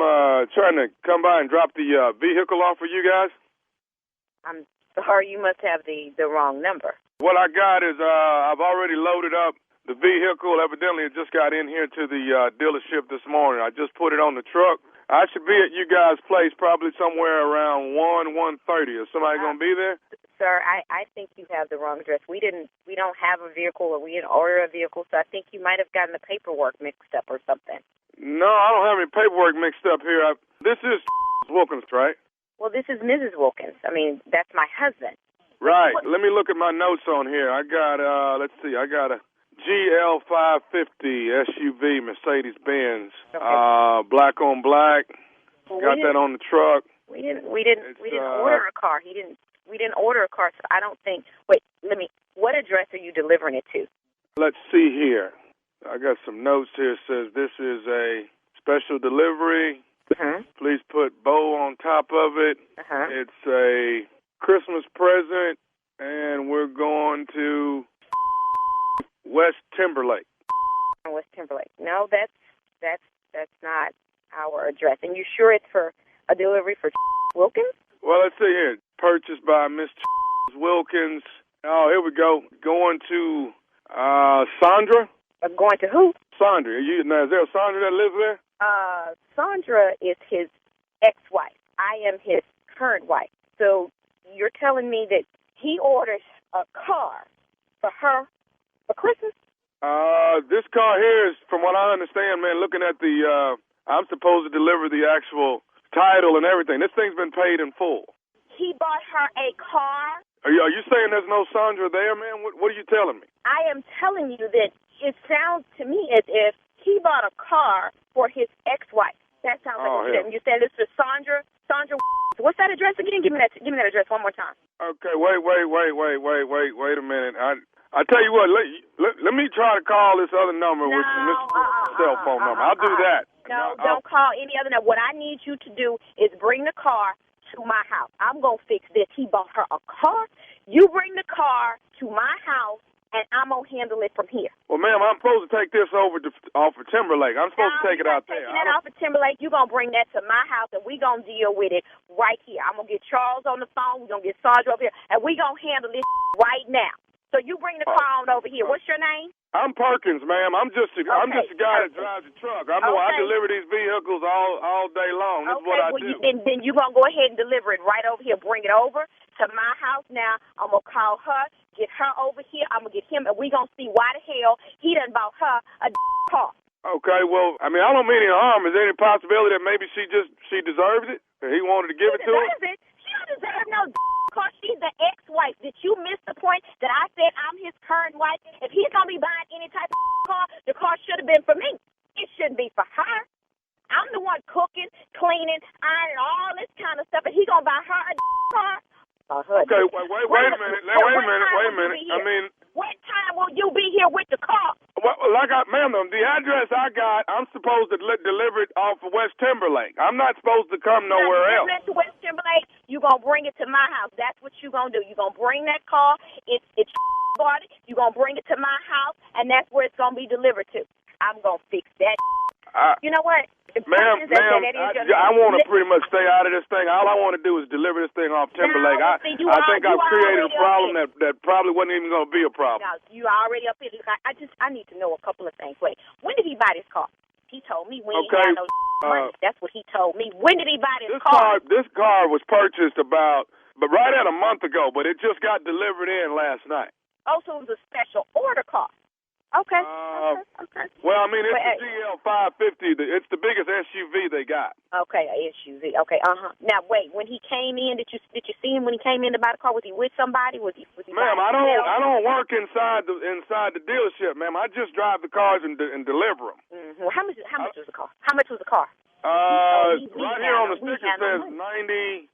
trying to come by and drop the vehicle off for you guys. I'm sorry, you must have the wrong number. What I got is I've already loaded up the vehicle. Evidently, it just got in here to the dealership this morning. I just put it on the truck. I should be at you guys' place probably somewhere around 1:30. Is somebody going to be there? Sir, I think you have the wrong address. We don't have a vehicle, or we didn't order a vehicle, so I think you might have gotten the paperwork mixed up or something. No, I don't have any paperwork mixed up here. This is Wilkins, right? Well, this is Mrs. Wilkins. I mean, that's my husband. Right. Let me look at my notes on here. I got, let's see, I got a GL 550 SUV Mercedes-Benz, black on black. Got that on the truck. We didn't order a car. We didn't order a car, so I don't think. Wait, what address are you delivering it to? Let's see here. I got some notes here. It says this is a special delivery. Please put bow on top of it. It's a Christmas present, and we're going to West Timberlake. West Timberlake. No, that's not our address. And you sure it's for a delivery for Wilkins? Well, let's see here. Purchased by Miss Wilkins. Oh, here we go. Going to Sandra. Going to who? Sandra. Now, is there a Sandra that lives there? Sandra is his ex-wife. I am his current wife. So you're telling me that he orders a car for her for Christmas? This car here is, from what I understand, man, looking at the, I'm supposed to deliver the actual title and everything. This thing's been paid in full. He bought her a car? Are you saying there's no Sandra there, man? What are you telling me? I am telling you that it sounds to me as if he bought a car for his ex-wife. That sounds like what you're saying. You're saying this is Sandra. What's that address again? Give me that address one more time. Okay, wait a minute. I tell you what, let me try to call this other number, which is Mr. cell phone number. I'll do that. No, don't call any other number. What I need you to do is bring the car to my house. I'm going to fix this. He bought her a car. You bring the car to my house, and I'm going to handle it from here. Well, ma'am, I'm supposed to take this over off of Timberlake. I'm supposed to take it out there. Taking that off of Timberlake, you're going to bring that to my house, and we're going to deal with it right here. I'm going to get Charles on the phone. We're going to get Sandra over here, and we're going to handle this right now. So you bring the car on over here. What's your name? I'm Perkins, ma'am. I'm just a guy that drives a truck. I deliver these vehicles all day long. This is what I do. Then you're going to go ahead and deliver it right over here. Bring it over to my house now. I'm going to call her, get her over here. I'm going to get him, and we're going to see why the hell he done bought her a car. Okay, well, I mean, I don't mean any harm. Is there any possibility that maybe she deserved it? And he wanted to give it to her? She don't deserve no car. She's the ex-wife. Did you miss the point that I said I'm his current wife? If he's going to be buying any type of car, the car should have been for me. It shouldn't be for her. I'm the one cooking, cleaning, ironing, all this kind of stuff, and he going to buy her a car? Okay, wait a minute. I mean, what time will you be here with the car? Well, ma'am, the address I got, I'm supposed to deliver it off of West Timberlake. I'm not supposed to come nowhere else. To West Timberlake, you're going to bring it to my house. That's what you're going to do. You're going to bring that car. It's bought it. You're going to bring it to my house, and that's where it's going to be delivered to. I'm going to fix that. You know what? Ma'am, I want to pretty much stay out of this thing. All I want to do is deliver this thing off Timberlake. I think I've created a problem that probably wasn't even going to be a problem. No, you already up here. I need to know a couple of things. Wait, when did he buy this car? He told me when he had no money. That's what he told me. When did he buy this car? This car was purchased right at a month ago, but it just got delivered in last night. Oh, so it was a special order car. Okay. Well, I mean, it's the GL 550. It's the biggest SUV they got. Okay, a SUV. Okay, Now wait, when he came in, did you see him when he came in to buy the car? Was he with somebody? Was he? Ma'am, I don't work inside the dealership, ma'am. I just drive the cars and deliver them. Well, how much was the car? How much was the car? Right here on the sticker says 98.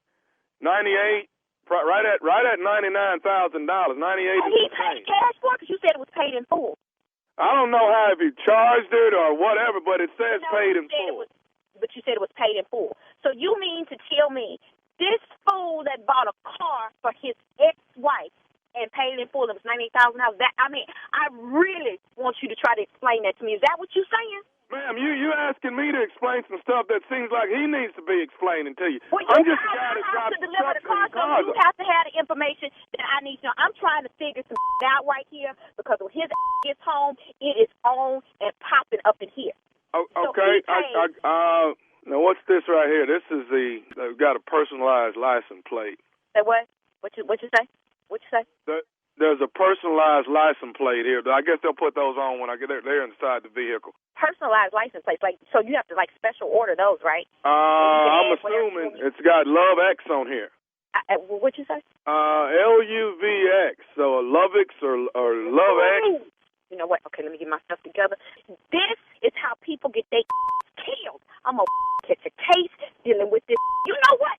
Right at $99,000. 98. He paid cash for it because you said it was paid in full. I don't know how if he charged it or whatever, but it says paid in full. But you said it was paid in full. So you mean to tell me this fool that bought a car for his ex-wife and paid in full, it was $98,000? I really want you to try to explain that to me. Is that what you're saying? Ma'am, you asking me to explain some stuff that seems like he needs to be explaining to you. Well, I'm just a guy that drives to deliver the car, so you have to have the information that I need to know. I'm trying to figure some out right here because when his gets home, it is on and popping up in here. Okay. Now what's this right here? This is got a personalized license plate. Say what? What you say? What you say? There's a personalized license plate here. I guess they'll put those on when I get there. They're inside the vehicle. Personalized license plates, so you have to special order those, right? I'm assuming it's got Love X on here. What'd you say? LUVX, so a Lovix or Love X. You know what? Okay, let me get my stuff together. This is how people get their killed. I'm gonna catch a case dealing with this. You know what?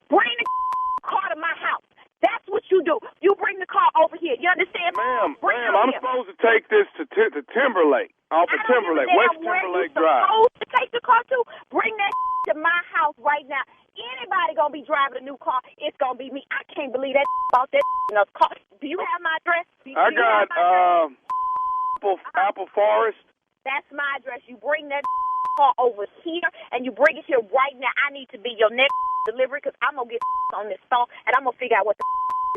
Bring the car to my house. That's what you do. You bring the car over here. You understand? Ma'am, I'm supposed to take this to Timberlake. Off of Timberlake, West Timberlake Drive. Supposed to take the car to? Bring that to my house right now. Anybody gonna be driving a new car, it's gonna be me. I can't believe that about that car. Do you have my address? I got Apple Forest. That's my address. You bring that car over here, and you bring it here right now. I need to be your next delivery because I'm gonna get on this phone and I'm gonna figure out what the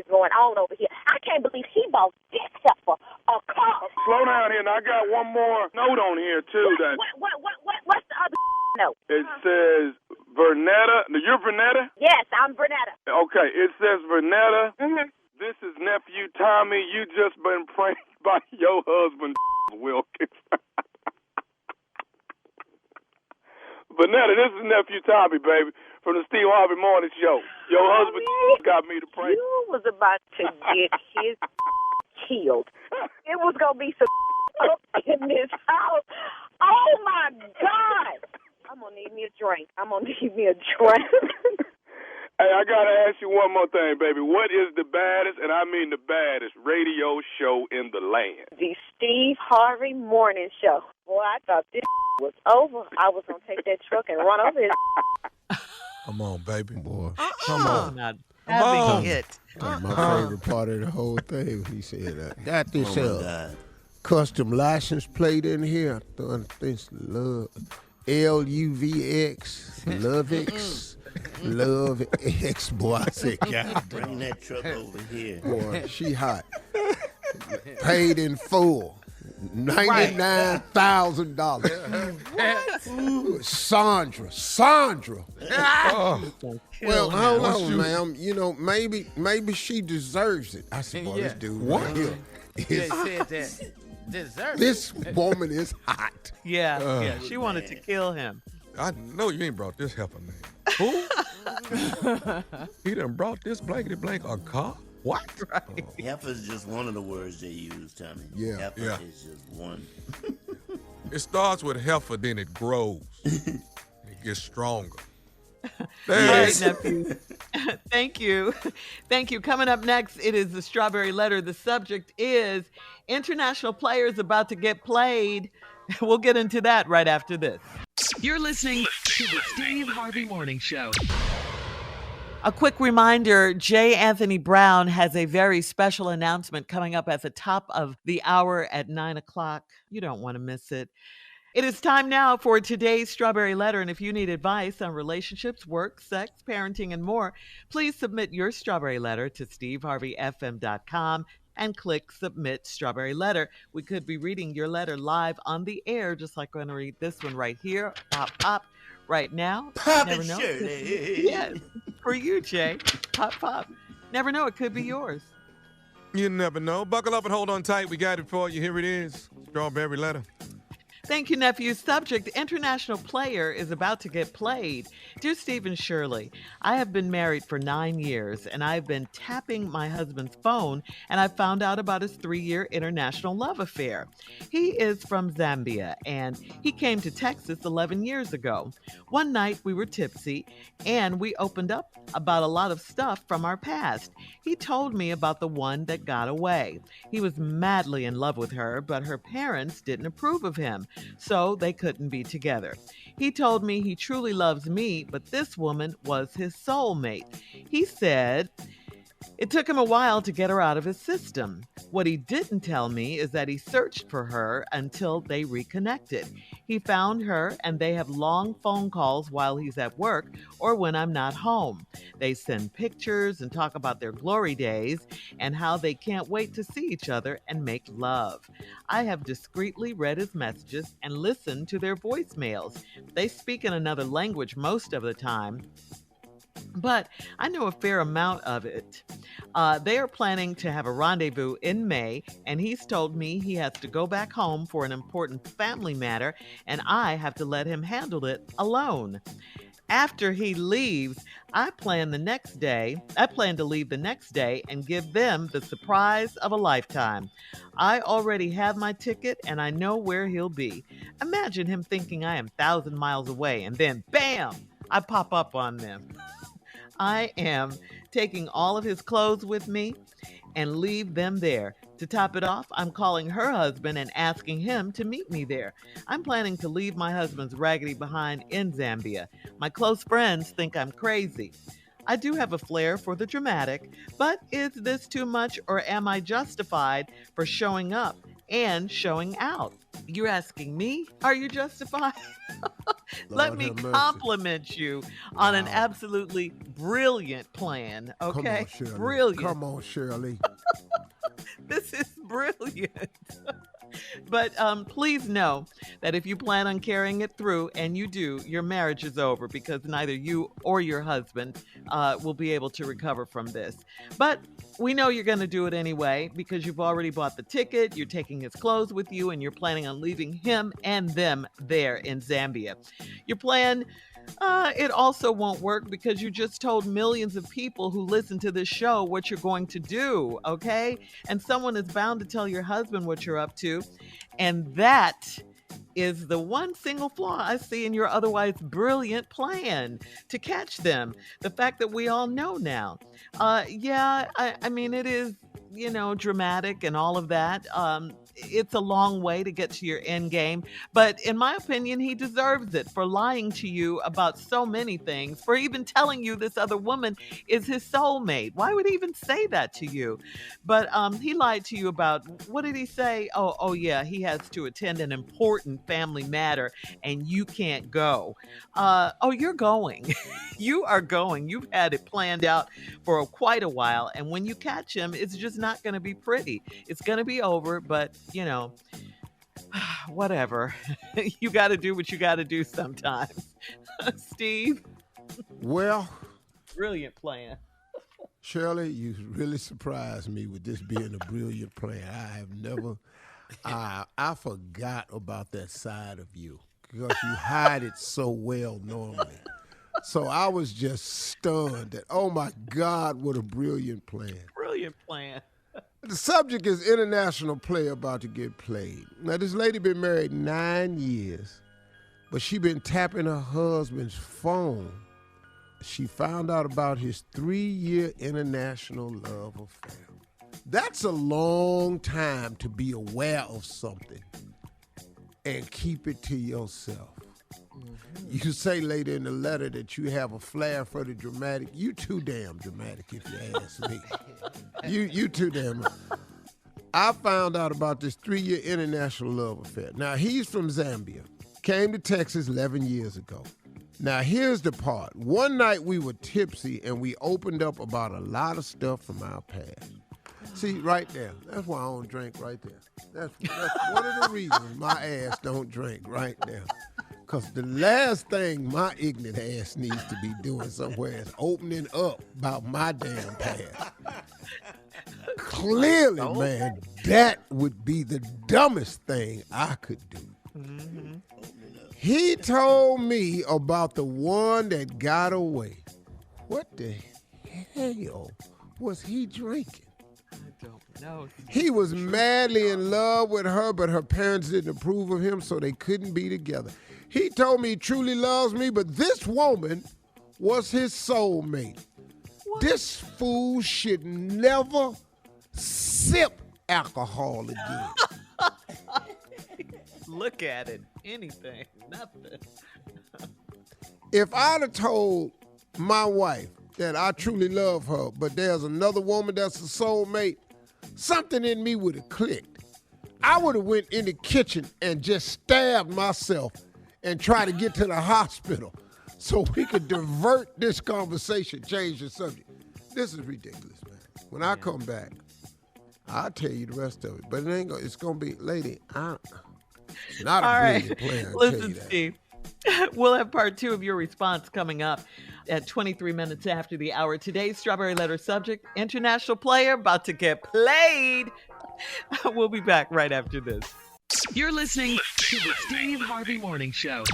is going on over here. I can't believe he bought this heifer a car. Slow down here. Now I got one more note on here too. What's the other note? It says Vernetta. You're Vernetta? Yes, I'm Vernetta. Okay, it says Vernetta. Mm-hmm. This is nephew Tommy. You just been pranked by your husband Wilkins. Vernetta, this is nephew Tommy, baby, from the Steve Harvey Morning Show. Your husband got me to prank. You was about to get his killed. It was gonna be some up in this house. Oh my God! I'm gonna need me a drink. Hey, I gotta ask you one more thing, baby. What is the baddest, and I mean the baddest, radio show in the land? The Steve Harvey Morning Show. Boy, I thought this was over. I was gonna take that truck and run over his. Come on, baby. Boy. Come on. Not Come on. it. That's my favorite part of the whole thing. He said, got this custom license plate in here. This love LUVX, Lovix, Love X. Boy, I said, God, bring that truck over here. Boy, she hot. Paid in full. $99,000. Sandra. Well, hold on, ma'am. You know, maybe she deserves it. I said, boy, this dude right here this woman is hot. Yeah, she wanted to kill him. I know you ain't brought this heifer name. Who? He done brought this blankety blank a car? What? Right. Heifer's just one of the words they use, Tommy. Yeah. Heifer is just one. It starts with heifer, then it grows. It gets stronger. All right, nephew. Thank you. Coming up next, it is the Strawberry Letter. The subject is international players about to get played. We'll get into that right after this. You're listening to the Steve Harvey Morning Show. A quick reminder, J. Anthony Brown has a very special announcement coming up at the top of the hour at 9 o'clock. You don't want to miss it. It is time now for today's Strawberry Letter, and if you need advice on relationships, work, sex, parenting, and more, please submit your Strawberry Letter to steveharveyfm.com and click Submit Strawberry Letter. We could be reading your letter live on the air, just like we're going to read this one right here. Pop, pop, right now. Pop Never it, know. Shirley. Yes, for you, Jay. Pop, pop. Never know, it could be yours. You never know. Buckle up and hold on tight. We got it for you. Here it is. Strawberry letter. Thank you, nephew. Subject, international player is about to get played. Dear Steve and Shirley, I have been married for 9 years, and I've been tapping my husband's phone, and I found out about his 3-year international love affair. He is from Zambia, and he came to Texas 11 years ago. One night, we were tipsy, and we opened up about a lot of stuff from our past. He told me about the one that got away. He was madly in love with her, but her parents didn't approve of him, so they couldn't be together. He told me he truly loves me, but this woman was his soulmate. He said it took him a while to get her out of his system. What he didn't tell me is that he searched for her until they reconnected. He found her, and they have long phone calls while he's at work or when I'm not home. They send pictures and talk about their glory days and how they can't wait to see each other and make love. I have discreetly read his messages and listened to their voicemails. They speak in another language most of the time, but I know a fair amount of it. They are planning to have a rendezvous in May, and he's told me he has to go back home for an important family matter, and I have to let him handle it alone. After he leaves, I plan to leave the next day and give them the surprise of a lifetime. I already have my ticket, and I know where he'll be. Imagine him thinking I am 1,000 miles away, and then bam, I pop up on them. I am taking all of his clothes with me and leave them there. To top it off, I'm calling her husband and asking him to meet me there. I'm planning to leave my husband's raggedy behind in Zambia. My close friends think I'm crazy. I do have a flair for the dramatic, but is this too much, or am I justified for showing up and showing out? You're asking me, are you justified? Let me compliment you on an absolutely brilliant plan, okay? Come on, Shirley. Brilliant. Come on, Shirley. This is brilliant. But please know that if you plan on carrying it through, and you do, your marriage is over, because neither you or your husband will be able to recover from this. But we know you're going to do it anyway, because you've already bought the ticket, you're taking his clothes with you, and you're planning on leaving him and them there in Zambia. Your plan, it also won't work, because you just told millions of people who listen to this show what you're going to do, okay? And someone is bound to tell your husband what you're up to, and that is the one single flaw I see in your otherwise brilliant plan to catch them. The fact that we all know now. I mean, it is, dramatic and all of that. It's a long way to get to your end game, but in my opinion, he deserves it for lying to you about so many things, for even telling you this other woman is his soulmate. Why would he even say that to you? But he lied to you about, what did he say? Oh yeah, he has to attend an important family matter and you can't go. You're going. You are going. You've had it planned out for quite a while, and when you catch him, it's just not going to be pretty. It's going to be over, but whatever. You got to do what you got to do sometimes. Steve? Well, brilliant plan. Shirley, you really surprised me with this being a brilliant plan. I have never, I forgot about that side of you, because you hide it so well normally. So I was just stunned that, oh my God, what a brilliant plan. Brilliant plan. The subject is international player about to get played. Now, this lady been married 9 years, but she been tapping her husband's phone. She found out about his 3-year international love affair. That's a long time to be aware of something and keep it to yourself. You say later in the letter that you have a flair for the dramatic. You too damn dramatic, if you ask me. You too damn. I found out about this 3-year international love affair. Now, he's from Zambia. Came to Texas 11 years ago. Now, here's the part. One night we were tipsy and we opened up about a lot of stuff from our past. See, right there. That's why I don't drink right there. That's one of the reasons my ass don't drink right there. Because the last thing my ignorant ass needs to be doing somewhere is opening up about my damn past. Clearly, man, that would be the dumbest thing I could do. Mm-hmm. He told me about the one that got away. What the hell was he drinking? I don't know. He was madly in love with her, but her parents didn't approve of him, so they couldn't be together. He told me he truly loves me, but this woman was his soulmate. What? This fool should never sip alcohol again. Look at it. Anything. Nothing. If I'd have told my wife that I truly love her, but there's another woman that's a soulmate, something in me would have clicked. I would have went in the kitchen and just stabbed myself and tried to get to the hospital so we could divert this conversation, change the subject. This is ridiculous, man. When I come back, I'll tell you the rest of it. But it ain't gonna, it's going to be, lady, not a brilliant player. Listen, Steve, we'll have part 2 of your response coming up at 23 minutes after the hour. Today's Strawberry Letter subject, international player about to get played. We'll be back right after this. You're listening to the Steve Harvey Morning Show.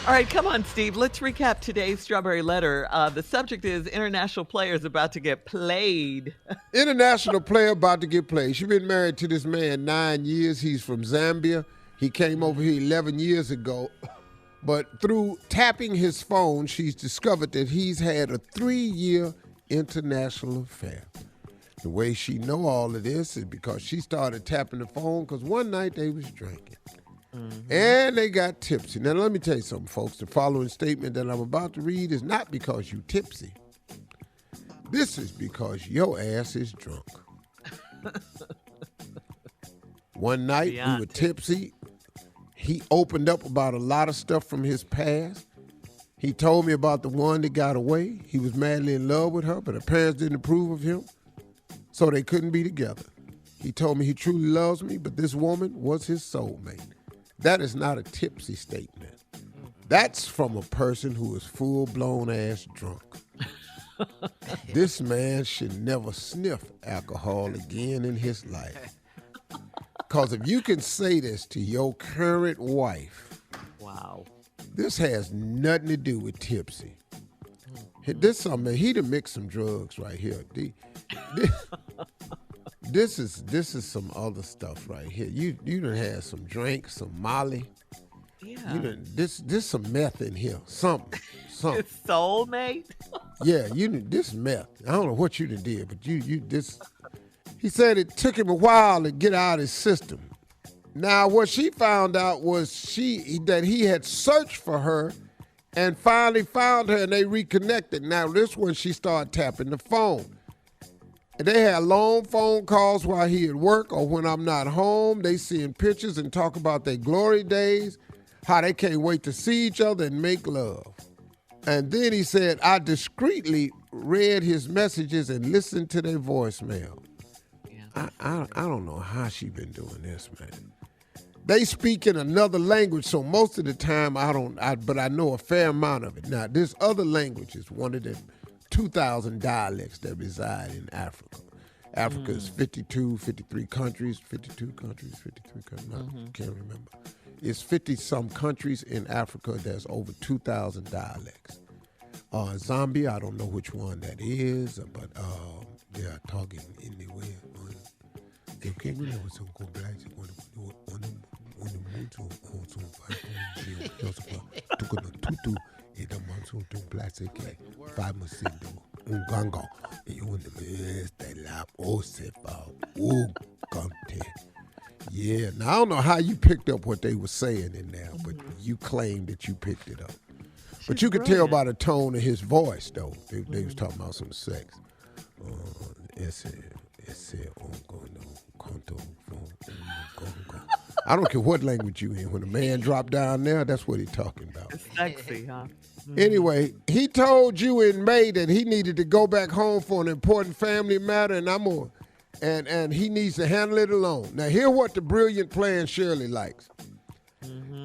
All right, come on, Steve. Let's recap today's Strawberry Letter. The subject is international players about to get played. International player about to get played. She's been married to this man 9 years. He's from Zambia. He came over here 11 years ago. But through tapping his phone, she's discovered that he's had a 3-year international affair. The way she know all of this is because she started tapping the phone because one night they was drinking. Mm-hmm. And they got tipsy. Now, let me tell you something, folks. The following statement that I'm about to read is not because you tipsy. This is because your ass is drunk. One night, we were tipsy. He opened up about a lot of stuff from his past. He told me about the one that got away. He was madly in love with her, but her parents didn't approve of him, so they couldn't be together. He told me he truly loves me, but this woman was his soulmate. That is not a tipsy statement. That's from a person who is full-blown ass drunk. This man should never sniff alcohol again in his life. Because if you can say this to your current wife, wow, this has nothing to do with tipsy. This something, he done mixed some drugs right here. This is some other stuff right here. You done had some drink, some Molly. Yeah. You done, this some meth in here. Something. His soulmate? Yeah, this meth. I don't know what you done did, but you this. He said it took him a while to get out of his system. Now, what she found out was that he had searched for her and finally found her, and they reconnected. Now, this one, she started tapping the phone. And they had long phone calls while he at work or when I'm not home. They seeing pictures and talk about their glory days, how they can't wait to see each other and make love. And then he said, I discreetly read his messages and listened to their voicemail. I don't know how she been doing this, man. They speak in another language, so most of the time but I know a fair amount of it. Now, this other language is one of the 2,000 dialects that reside in Africa. Africa is 53 countries, 52 countries, 53 countries, I can't remember. It's 50-some countries in Africa. There's over 2,000 dialects. Zambia, I don't know which one that is, but they are talking in the way. Yeah, now I don't know how you picked up what they were saying in there, but you claimed that you picked it up. But you could tell by the tone of his voice, though. They was talking about some sex. I don't care what language you in. When a man drop down there, that's what he's talking about. It's sexy, huh? Anyway, he told you in May that he needed to go back home for an important family matter, and he needs to handle it alone. Now, hear what the brilliant plan Shirley likes.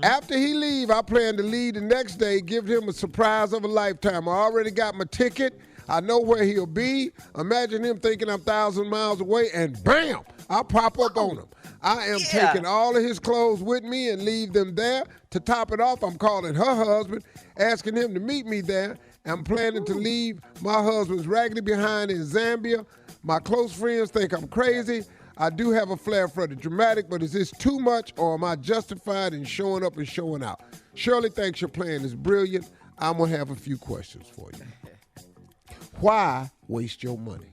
After he leave, I plan to leave the next day, give him a surprise of a lifetime. I already got my ticket. I know where he'll be. Imagine him thinking I'm 1,000 miles away, and bam, I'll pop up on him. I am taking all of his clothes with me and leave them there. To top it off, I'm calling her husband, asking him to meet me there. I'm planning to leave my husband's raggedy behind in Zambia. My close friends think I'm crazy. I do have a flair for the dramatic, but is this too much, or am I justified in showing up and showing out? Shirley thinks your plan is brilliant. I'm going to have a few questions for you. Why waste your money?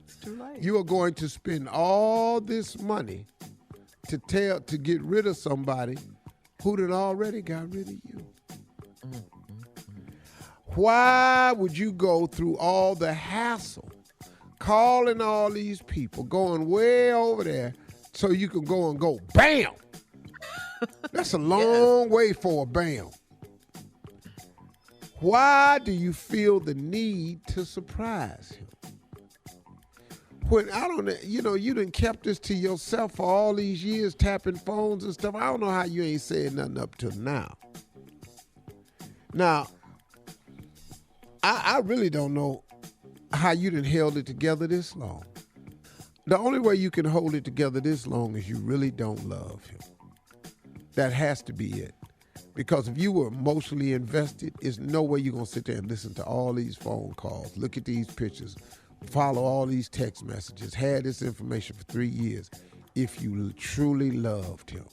It's too late. You are going to spend all this money to get rid of somebody who done already got rid of you. Why would you go through all the hassle, calling all these people, going way over there so you can go bam? That's a long way for a bam. Why do you feel the need to surprise him? When you done kept this to yourself for all these years, tapping phones and stuff. I don't know how you ain't said nothing up till now. Now, I really don't know how you done held it together this long. The only way you can hold it together this long is you really don't love him. That has to be it. Because if you were emotionally invested, there's no way you're going to sit there and listen to all these phone calls, look at these pictures, follow all these text messages, had this information for 3 years, if you truly loved him.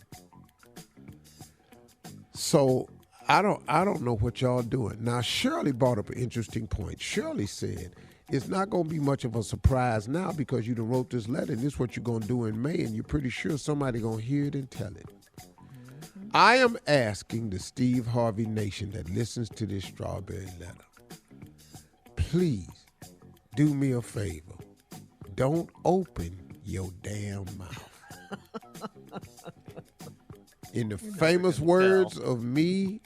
So I don't know what y'all doing. Now, Shirley brought up an interesting point. Shirley said, it's not going to be much of a surprise now because you done wrote this letter, and this is what you're going to do in May, and you're pretty sure somebody going to hear it and tell it. I am asking the Steve Harvey Nation that listens to this strawberry letter, please do me a favor. Don't open your damn mouth. In the famous words of me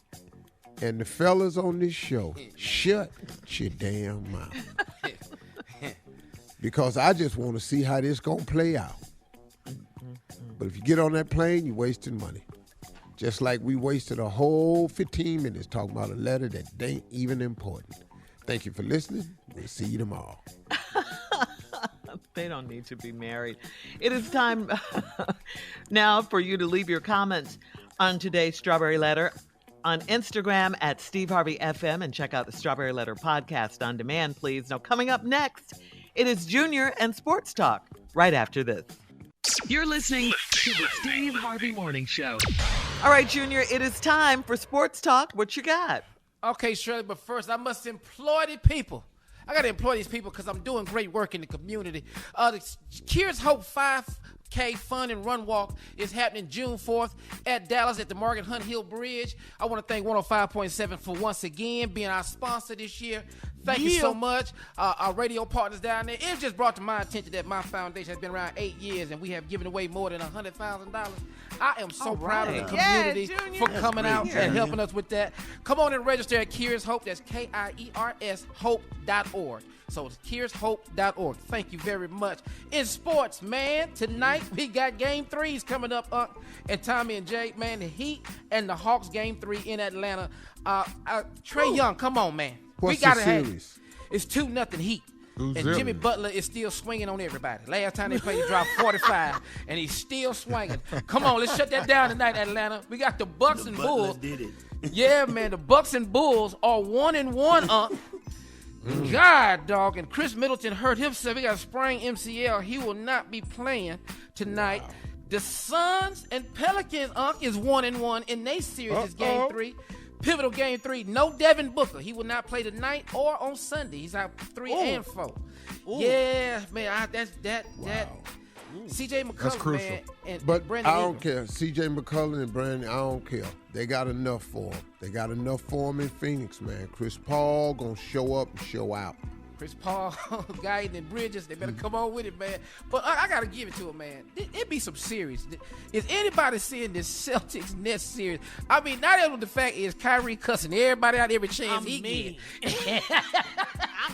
and the fellas on this show, shut your damn mouth. Because I just want to see how this going to play out. But if you get on that plane, you're wasting money. Just like we wasted a whole 15 minutes talking about a letter that ain't even important. Thank you for listening. We'll see you tomorrow. They don't need to be married. It is time now for you to leave your comments on today's Strawberry Letter on Instagram at Steve Harvey FM, and check out the Strawberry Letter podcast on demand, please. Now, coming up next, it is Junior and Sports Talk right after this. You're listening to the Steve Harvey Morning Show. All right, Junior, it is time for Sports Talk. What you got? Okay, Shirley, but first I must employ the people. I got to employ these people because I'm doing great work in the community. The Cures Hope 5K Fun and Run Walk is happening June 4th at Dallas at the Margaret Hunt Hill Bridge. I want to thank 105.7 for once again being our sponsor this year. Thank you so much. Our radio partners down there. It just brought to my attention that my foundation has been around 8 years and we have given away more than $100,000. I am so proud of the community for coming out and helping us with that. Come on and register at Cures Hope. That's KIERS Hope.org. So it's CuresHope.org. Thank you very much. In sports, man, tonight we got Game 3s coming up. And Tommy and Jay, man, the Heat and the Hawks Game 3 in Atlanta. Trae Young, come on, man. What's the series? It's 2-0 Heat. And Jimmy Butler is still swinging on everybody. Last time they played, he dropped 45, and he's still swinging. Come on, let's shut that down tonight, Atlanta. We got the Bucks and Bulls. Did it. Yeah, man, the Bucks and Bulls are 1-1. God, dog. And Chris Middleton hurt himself. He got a sprained MCL. He will not be playing tonight. Wow. The Suns and Pelicans is 1-1 in their series. It's Game 3. Pivotal Game 3. No Devin Booker. He will not play tonight or on Sunday. He's out 3 and 4. Yeah, man. C.J. McCollum, man. But Brandon I don't care. C.J. McCollum and Brandon, I don't care. They got enough for him. They got enough for him in Phoenix, man. Chris Paul going to show up and show out. Chris Paul, Guy and Bridges, they better come on with it, man. But I got to give it to him, man. It be some series. Is anybody seeing this Celtics-Nets series? I mean, not even the fact is Kyrie cussing everybody out every chance he gets.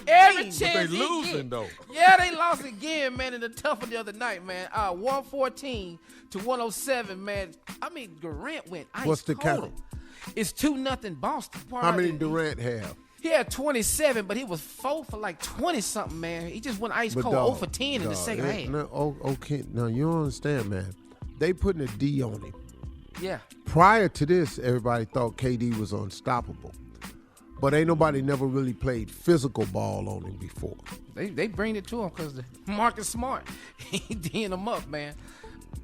Every chance but they losing, though. Yeah, they lost again, man, in the tough one the other night, man. 114 to 107, man. I mean, Durant went ice What's the cold. count? It's 2-0 Boston. How many Durant have? He had 27, but he was 4 for like 20-something, man. He just went ice But cold, dog, 0 for 10 in the second half. Okay, now you don't understand, man. They putting a D on him. Yeah. Prior to this, everybody thought KD was unstoppable. But ain't nobody never really played physical ball on him before. They bring it to him because Marcus Smart, he D'ing him up, man.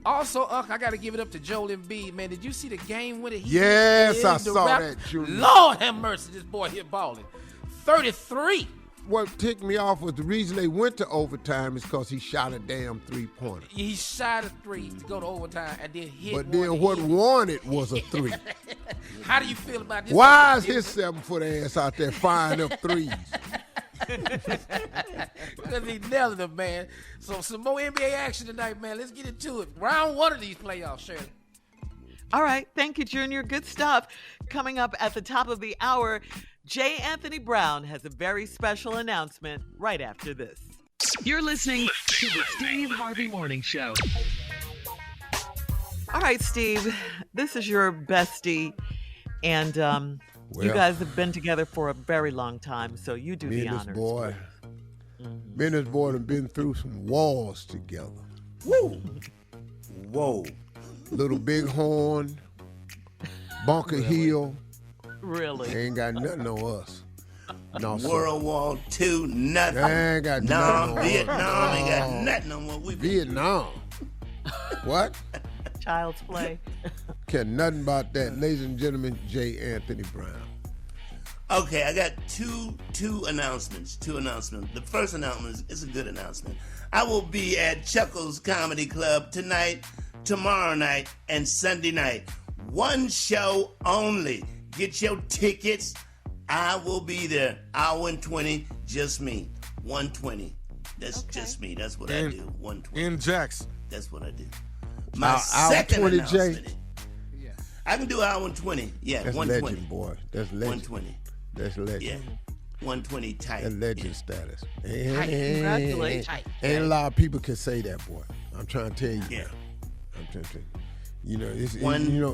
Also, I got to give it up to Joel Embiid, man. Did you see the game with it? Yes, I saw that, Junior. Lord have mercy, this boy here balling. 33. What ticked me off was the reason they went to overtime is because he shot a damn three-pointer. He shot a 3 to go to overtime and then hit But one then to what hit. won it was a 3. How do you feel about this? Why is his 7-foot ass out there firing up threes? Because he nailed them, man. So some more NBA action tonight, man. Let's get into it. Round 1 of these playoffs, Shirley. All right. Thank you, Junior. Good stuff. Coming up at the top of the hour, J. Anthony Brown has a very special announcement right after this. You're listening to the Steve Harvey Morning Show. All right, Steve, this is your bestie, and you guys have been together for a very long time, so you do the honors. Me and this boy have been through some walls together. Woo! Whoa. Little Bighorn, Bunker Hill. Really? They ain't got nothing on us. No, World War II, nothing. They ain't got nothing on Vietnam us. ain't got nothing on what we Vietnam. What? Child's play. Care nothing about that. Ladies and gentlemen, J. Anthony Brown. Okay, I got two announcements. The first announcement is a good announcement. I will be at Chuckles Comedy Club tonight, tomorrow night, and Sunday night. One show only. Get your tickets. I will be there. Hour and 20, just me. 120. That's just me. That's what I do. 120. In Jackson. That's what I do. My Hour second 20, announcement. Jay. I can do hour and 20. Yeah, That's 120. legend, boy. That's legend. 120. That's legend. Yeah. 120 tight. That's legend status. Congratulations. Ain't a lot of people can say that, boy. I'm trying to tell you. Yeah. I'm trying to tell you. You know,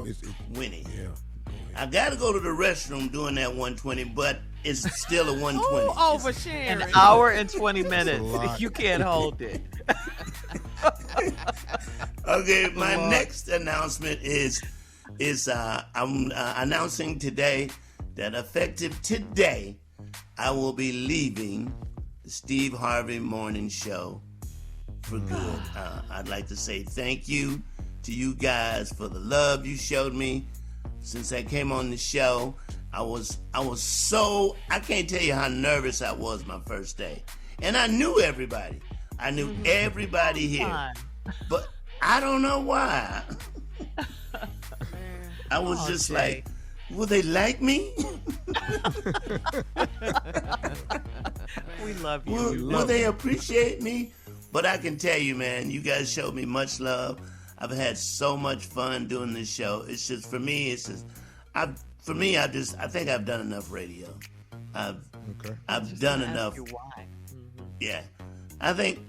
it's Winnie. Yeah. I got to go to the restroom doing that 120, but it's still a 120. Oversharing. An hour and 20 minutes. You can't hold it. Okay, my next announcement is I'm announcing today that effective today, I will be leaving the Steve Harvey Morning Show for good. I'd like to say thank you to you guys for the love you showed me since I came on the show. I was so, I can't tell you how nervous I was my first day. And I knew everybody. I knew everybody here. But I don't know why. I was just like, will they like me? We love you. Will they appreciate me? But I can tell you, man, you guys showed me much love. I've had so much fun doing this show. It's just, for me, I think I've done enough radio. I've done enough. Yeah. I think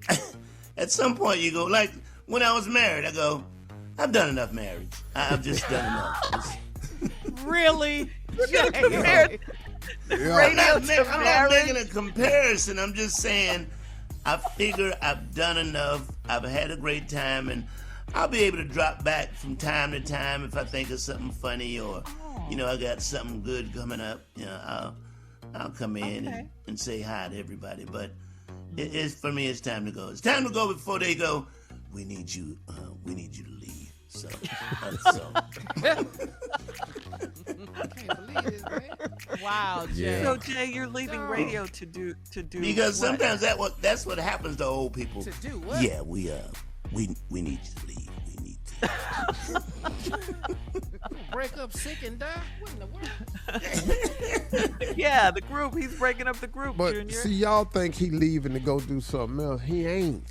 at some point you go, like when I was married, I go, I've done enough marriage. I've just done enough. Really? You're gonna compare radio to I'm not marriage? making a comparison. I'm just saying I figure I've done enough. I've had a great time, and I'll be able to drop back from time to time if I think of something funny or, I got something good coming up. I'll come in and say hi to everybody. But for me, it's time to go. It's time to go before they go, we need you to leave. So, I can't believe this, man. Wow, Jay. So Jay, you're leaving radio to do because what? sometimes that's what happens to old people. To do what? Yeah, we need you to leave. We need to. Break up sick and die? What in the world? Yeah, the group. He's breaking up the group, But Junior. see, y'all think he leaving to go do something else. He ain't.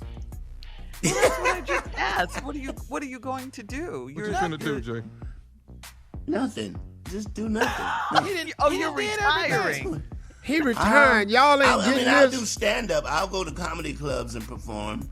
Well, that's what I just asked. What are you going to do? What you gonna do, Jay? Nothing. Just do nothing. You're retiring. He retiring. Y'all ain't getting I'll this. do stand up. I'll go to comedy clubs and perform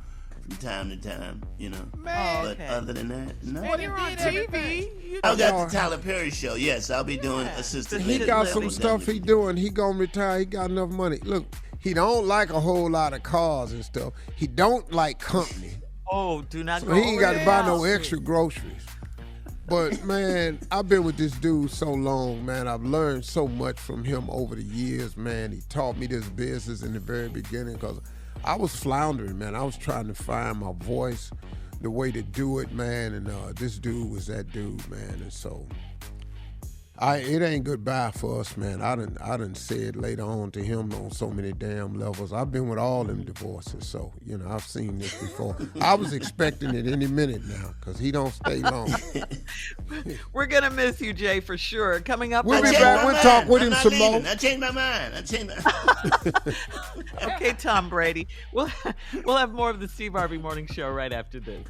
from time to time, you know. Man. But other than that, no. Well, you're on TV. I got the Tyler Perry show. Yes, I'll be doing assistant. He got some stuff he doing. He gonna retire. He got enough money. Look, he don't like a whole lot of cars and stuff. He don't like company. Oh, do not So go he ain't got to buy no there. extra groceries. But, man, I've been with this dude so long, man. I've learned so much from him over the years, man. He taught me this business in the very beginning because I was floundering, man. I was trying to find my voice, the way to do it, man. And this dude was that dude, man. And so it ain't goodbye for us, man. I done said later on to him on so many damn levels. I've been with all them divorces, so, you know, I've seen this before. I was expecting it any minute now because he don't stay long. We're going to miss you, Jay, for sure. Coming up. We'll be back. We'll talk with him some more. I changed my mind. Okay, Tom Brady. We'll have more of the Steve Harvey Morning Show right after this.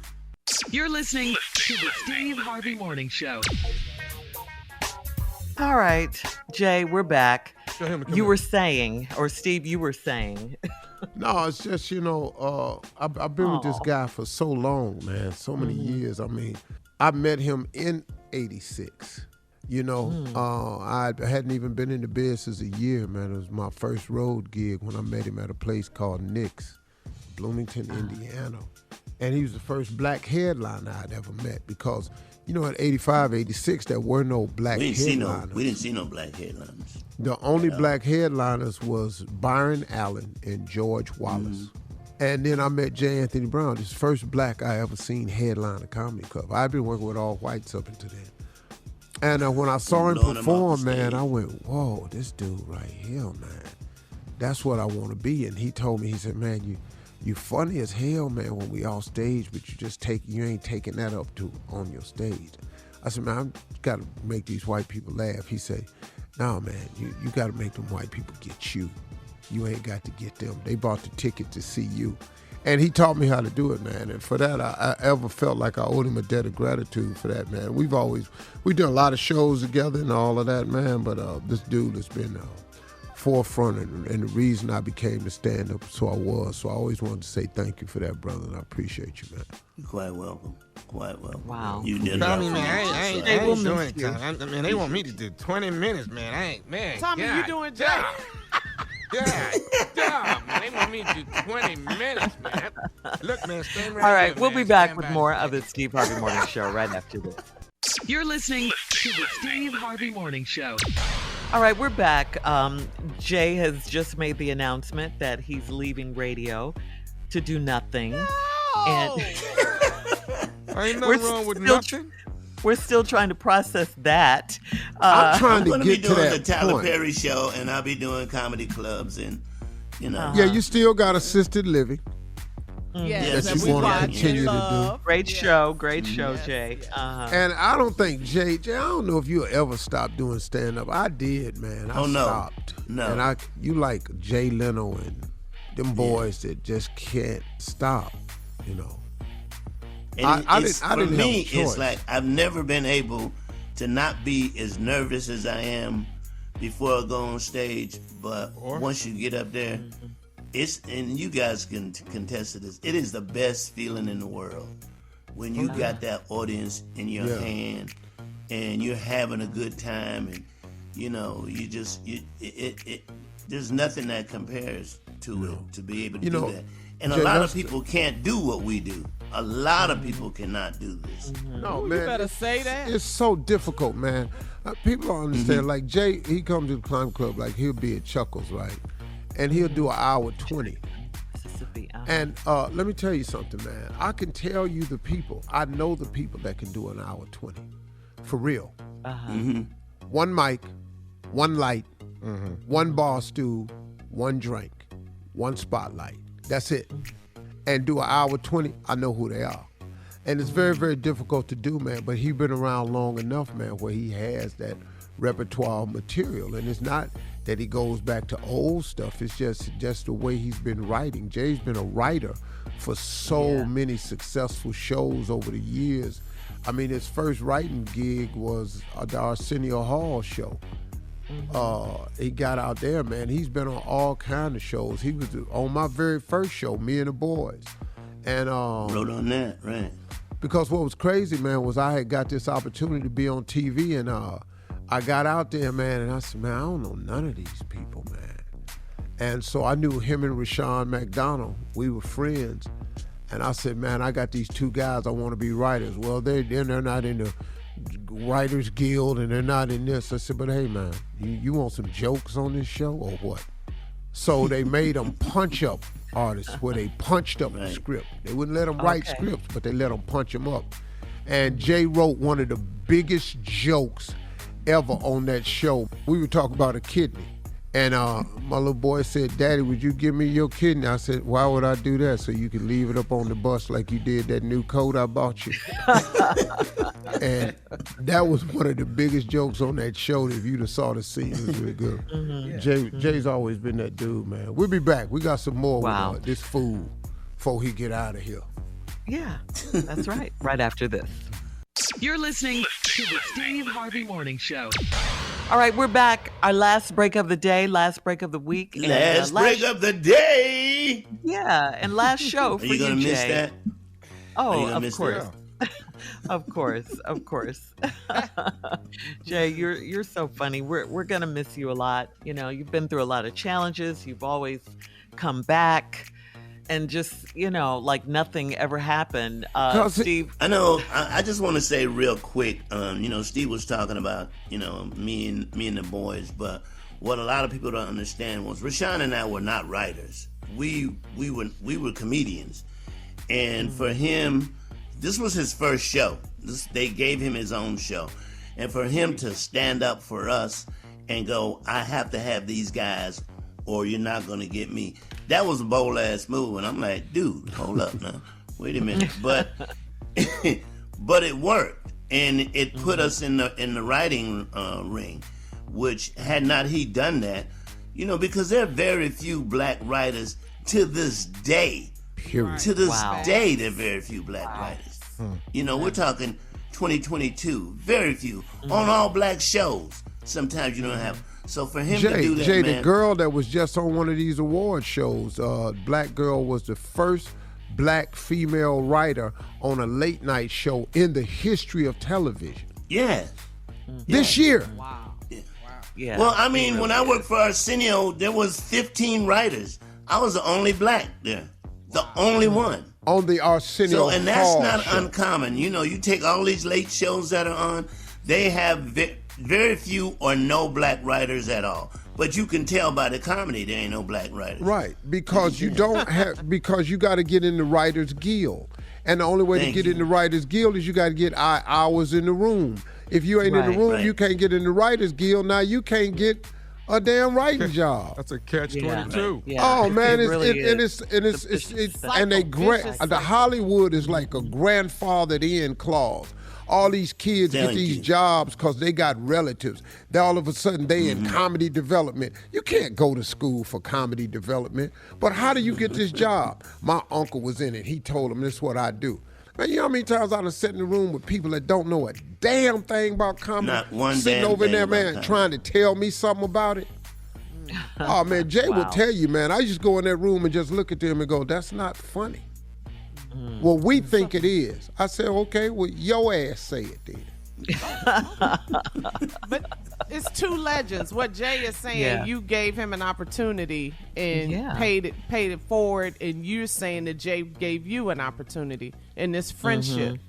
You're listening to the Steve Harvey Morning Show. All right, Jay, we're back. You here. were saying, or Steve, you were saying. No, it's just, you know, I've been with this guy for so long, man, so many years. I mean, I met him in 86. You know, I hadn't even been in the business a year, man. It was my first road gig when I met him at a place called Nick's, Bloomington, Indiana. And he was the first black headliner I'd ever met because, you know, in 85, 86, there were no black headliners. We didn't see no black headliners. The only black headliners was Byron Allen and George Wallace. And then I met J. Anthony Brown, this first black I ever seen headline a comedy club. I've been working with all whites up until then. And when I saw him perform, man, I went, whoa, this dude right here, man. That's what I want to be. And he told me, he said, man, you funny as hell, man, when we off stage, but you ain't taking that up on your stage. I said, man, I got to make these white people laugh. He said, no, man, you got to make them white people get you. You ain't got to get them. They bought the ticket to see you. And he taught me how to do it, man. And for that, I ever felt like I owed him a debt of gratitude for that, man. We done a lot of shows together and all of that, man. But this dude has been forefront and the reason I became the stand-up, so I was. So I always wanted to say thank you for that, brother, and I appreciate you, man. You're quite welcome. Quite welcome. Wow. You did Tell it. me, man, I ain't doing time. I mean, they want me to do 20 minutes, man. Tommy, you doing Jay? Yeah, man. They want me to do 20 minutes, man. Look, man, stand right All right, there, we'll man. be back Stand with by. more of the Steve Harvey Morning Show right after this. You're listening to the Steve Harvey Morning Show. All right, we're back. Jay has just made the announcement that he's leaving radio to do nothing. And Ain't nothing wrong with nothing. We're still trying to process that. I'm trying I'm to going to be get to doing the that Tyler point. Perry show, and I'll be doing comedy clubs, and you know. Yeah, you still got assisted living. Yes, that and you we want to watch continue and to love. Great show, Jay. And I don't think, Jay, I don't know if you'll ever stop doing stand-up. I did, man. I stopped. No. And you like Jay Leno and them boys that just can't stop, you know. And I it's, didn't for me, have a choice. it's like I've never been able to not be as nervous as I am before I go on stage. But once you get up there, and you guys can contest to this, it is the best feeling in the world when you got that audience in your hand and you're having a good time, and you know, there's nothing that compares to it, to be able to do that. And Jay, a lot of people can't do what we do. A lot of people cannot do this. No, Ooh, man. you better say that. It's so difficult, man. People don't understand. Like Jay, he comes to the climb club, like he'll be at Chuckles, right? And he'll do an hour 20. And let me tell you something, man. I can tell you the people. I know the people that can do an hour 20. For real. One mic, one light, one bar stool, one drink, one spotlight. That's it. And do an hour 20, I know who they are. And it's very, very difficult to do, man, but he's been around long enough, man, where he has that repertoire material. And it's not that he goes back to old stuff. It's just the way he's been writing. Jay's been a writer for so many successful shows over the years. I mean, his first writing gig was the Arsenio Hall show. He got out there, man. He's been on all kinds of shows. He was on my very first show, Me and the Boys. And wrote on that, right? Because what was crazy, man, was I had got this opportunity to be on TV, and I got out there, man, and I said, man, I don't know none of these people, man. And so I knew him and Rashawn McDonald. We were friends. And I said, man, I got these two guys I want to be writers. Well, they're not in the Writers Guild, and they're not in this. I said, but hey, man, you want some jokes on this show or what? So they made them punch-up artists where they punched up the script. They wouldn't let them write scripts, but they let them punch them up. And Jay wrote one of the biggest jokes ever on that show. We were talking about a kidney. And my little boy said, Daddy, would you give me your kidney? I said, why would I do that? So you can leave it up on the bus like you did that new coat I bought you. And that was one of the biggest jokes on that show. If you'd have saw the scene, it was really good. Jay's always been that dude, man. We'll be back. We got some more with this fool before he get out of here. Yeah, that's right. Right after this. You're listening to the Steve Harvey Morning Show. All right, we're back. Our last break of the day, last break of the week. Last break of the day. Yeah, and last show for you, Jay. Are you going to miss that? Oh, of course. Of course. Jay, you're so funny. We're going to miss you a lot. You know, you've been through a lot of challenges. You've always come back. And just, like nothing ever happened. Steve? I know. I just want to say real quick, Steve was talking about, me and the boys. But what a lot of people don't understand was Rashawn and I were not writers. We were comedians. And for him, this was his first show. They gave him his own show. And for him to stand up for us and go, I have to have these guys or you're not going to get me. That was a bold-ass move. And I'm like, dude, hold up now. Wait a minute. But but it worked. And it put us in the writing ring, which had not he done that, because there are very few black writers to this day. Period. To this day, there are very few black writers. We're talking 2022. Very few. On all black shows. Sometimes you don't have... So for him to do that, Jay, man, the girl that was just on one of these award shows, black girl was the first black female writer on a late night show in the history of television. Yeah. This year. Wow. Yeah. Wow. Yeah. Well, I mean, when I worked for Arsenio, there was 15 writers. I was the only black there. The only one. On the Arsenio and that's Hall not show. uncommon. You take all these late shows that are on, they have very few or no black writers at all. But you can tell by the comedy there ain't no black writers. Right, because you don't have, because you got to get in the Writers Guild. And the only way to get in the Writers Guild is you got to get hours in the room. If you ain't in the room, you can't get in the Writers Guild. Now you can't get a damn writing job. That's a catch-22. Yeah. Oh man, It really is. and the Hollywood is like a grandfathered in clause. All these kids get these jobs because they got relatives. Then all of a sudden they in comedy development. You can't go to school for comedy development. But how do you get this job? My uncle was in it. He told him this is what I do. Man, you know how many times I done sat in the room with people that don't know a damn thing about comedy? Not one sitting damn over in thing there, about man, comedy. trying to tell me something about it. Oh man, Jay will tell you, man. I just go in that room and just look at them and go, that's not funny. Well, we think it is. I said, okay, well, your ass say it then. But it's two legends. What Jay is saying, you gave him an opportunity and paid it forward, and you're saying that Jay gave you an opportunity in this friendship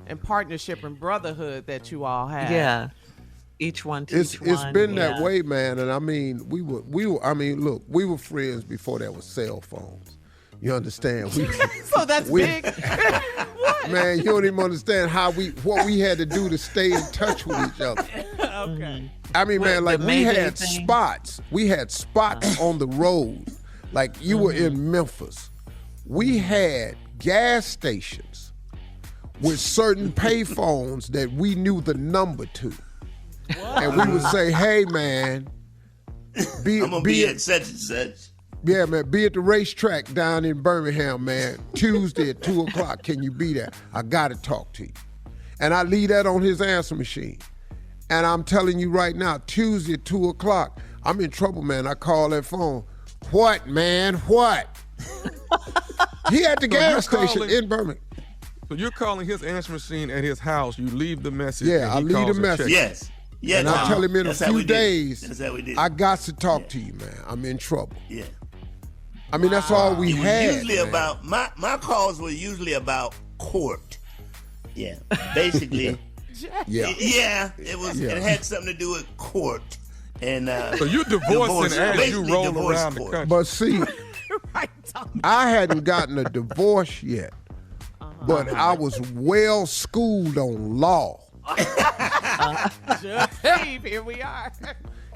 and partnership and brotherhood that you all have. Yeah. Each one to each one. It's been that way, man. And I mean, we were friends before there was cell phones. You understand? So that's big. Man, you don't even understand what we had to do to stay in touch with each other. Okay. I mean, man, like we had spots. We had spots on the road. Like you were in Memphis. We had gas stations with certain payphones that we knew the number to. And we would say, hey, man, I'm going to be at such and such. Yeah, man, be at the racetrack down in Birmingham, man, Tuesday at 2 o'clock. Can you be there? I got to talk to you. And I leave that on his answer machine. And I'm telling you right now, Tuesday at 2 o'clock, I'm in trouble, man. I call that phone. What, man? What? He at the gas station in Birmingham. So you're calling his answering machine at his house. You leave the message. Yeah, I leave the message. Yes. Yeah, and I tell him in a few days, that's how we did. I got to talk to you, man. I'm in trouble. Yeah. I mean, that's all we had. Usually about my calls were usually about court. Yeah, basically. Yeah, it was. Yeah. It had something to do with court. And so you divorcing as you roll around the country. But see, I hadn't gotten a divorce yet, but I was well schooled on law. Just Steve, here we are.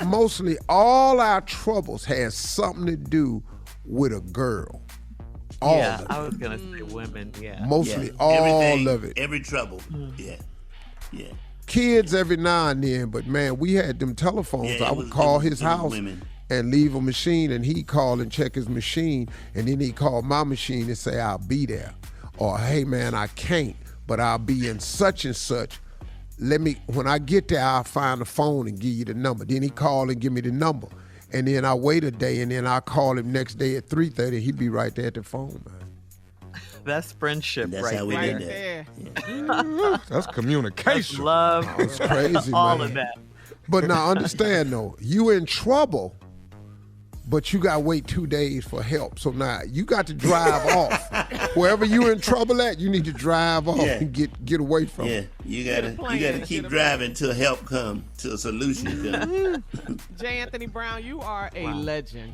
Mostly all our troubles had something to do with a girl. All of it. I was gonna say women. Yeah, mostly all of it. Every trouble. Yeah. Kids every now and then, but man, we had them telephones. I would call his house and leave a machine, and he'd call and check his machine, and then he'd call my machine and say, I'll be there. Or, hey man, I can't, but I'll be in such and such. When I get there, I'll find the phone and give you the number. Then he call and give me the number. And then I wait a day, and then I call him next day at 3:30. He'd be right there at the phone, man. That's friendship. That's right how we there. did that. That's communication. That's love. It's crazy, all man. of that. But now understand though, you in trouble, but you gotta wait 2 days for help. So now you got to drive off. Wherever you in trouble at, you need to drive off and get away from it. You gotta keep driving till help come, till a solution comes. J. Anthony Brown, you are a legend.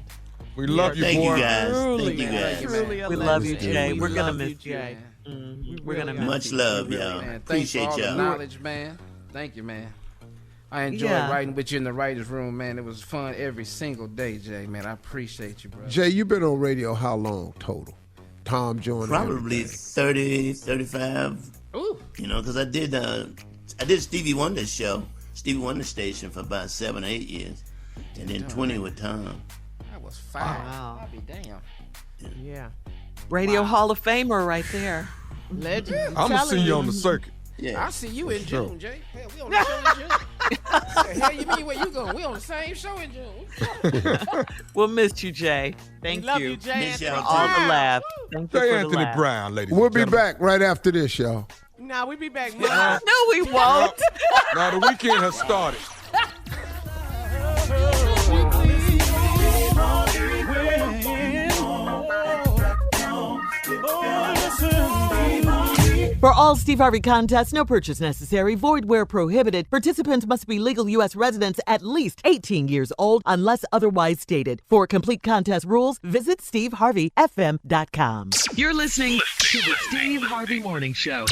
We love you, Thank boy. you guys. Truly, Thank you guys. Truly a We legend. love you, Jay. We're gonna love miss you, you. Jay. We're gonna miss Much you. love, y'all. Man, thanks Appreciate for all the y'all. knowledge, man. Thank you, man. I enjoyed writing with you in the writer's room, man. It was fun every single day, Jay, man. I appreciate you, bro. Jay, you been on radio how long total? Tom joined Probably 30, 35. Ooh. You know, because I did Stevie Wonder's show, Stevie Wonder Station for about 7 or 8 years, and then 20 with Tom. That was fire. Wow. I'll be damn. Yeah. Radio Hall of Famer right there. Legend. I'm gonna see you on the circuit. Yeah. I'll see you in June, Jay. Hell, we on the show in June. The hell you mean where you going? We on the same show in June. We'll miss you, Jay. Thank Love you. you, Jay. Miss Anthony y'all. All Brown. the laughs. Thank you J. for the Anthony laugh. Brown, ladies We'll and be gentlemen. back right after this, y'all. Nah, we be back Monday. No, we won't. Now the weekend has started. For all Steve Harvey contests, no purchase necessary, void where prohibited. Participants must be legal U.S. residents at least 18 years old unless otherwise stated. For complete contest rules, visit SteveHarveyFM.com. You're listening to the Steve Harvey Morning Show.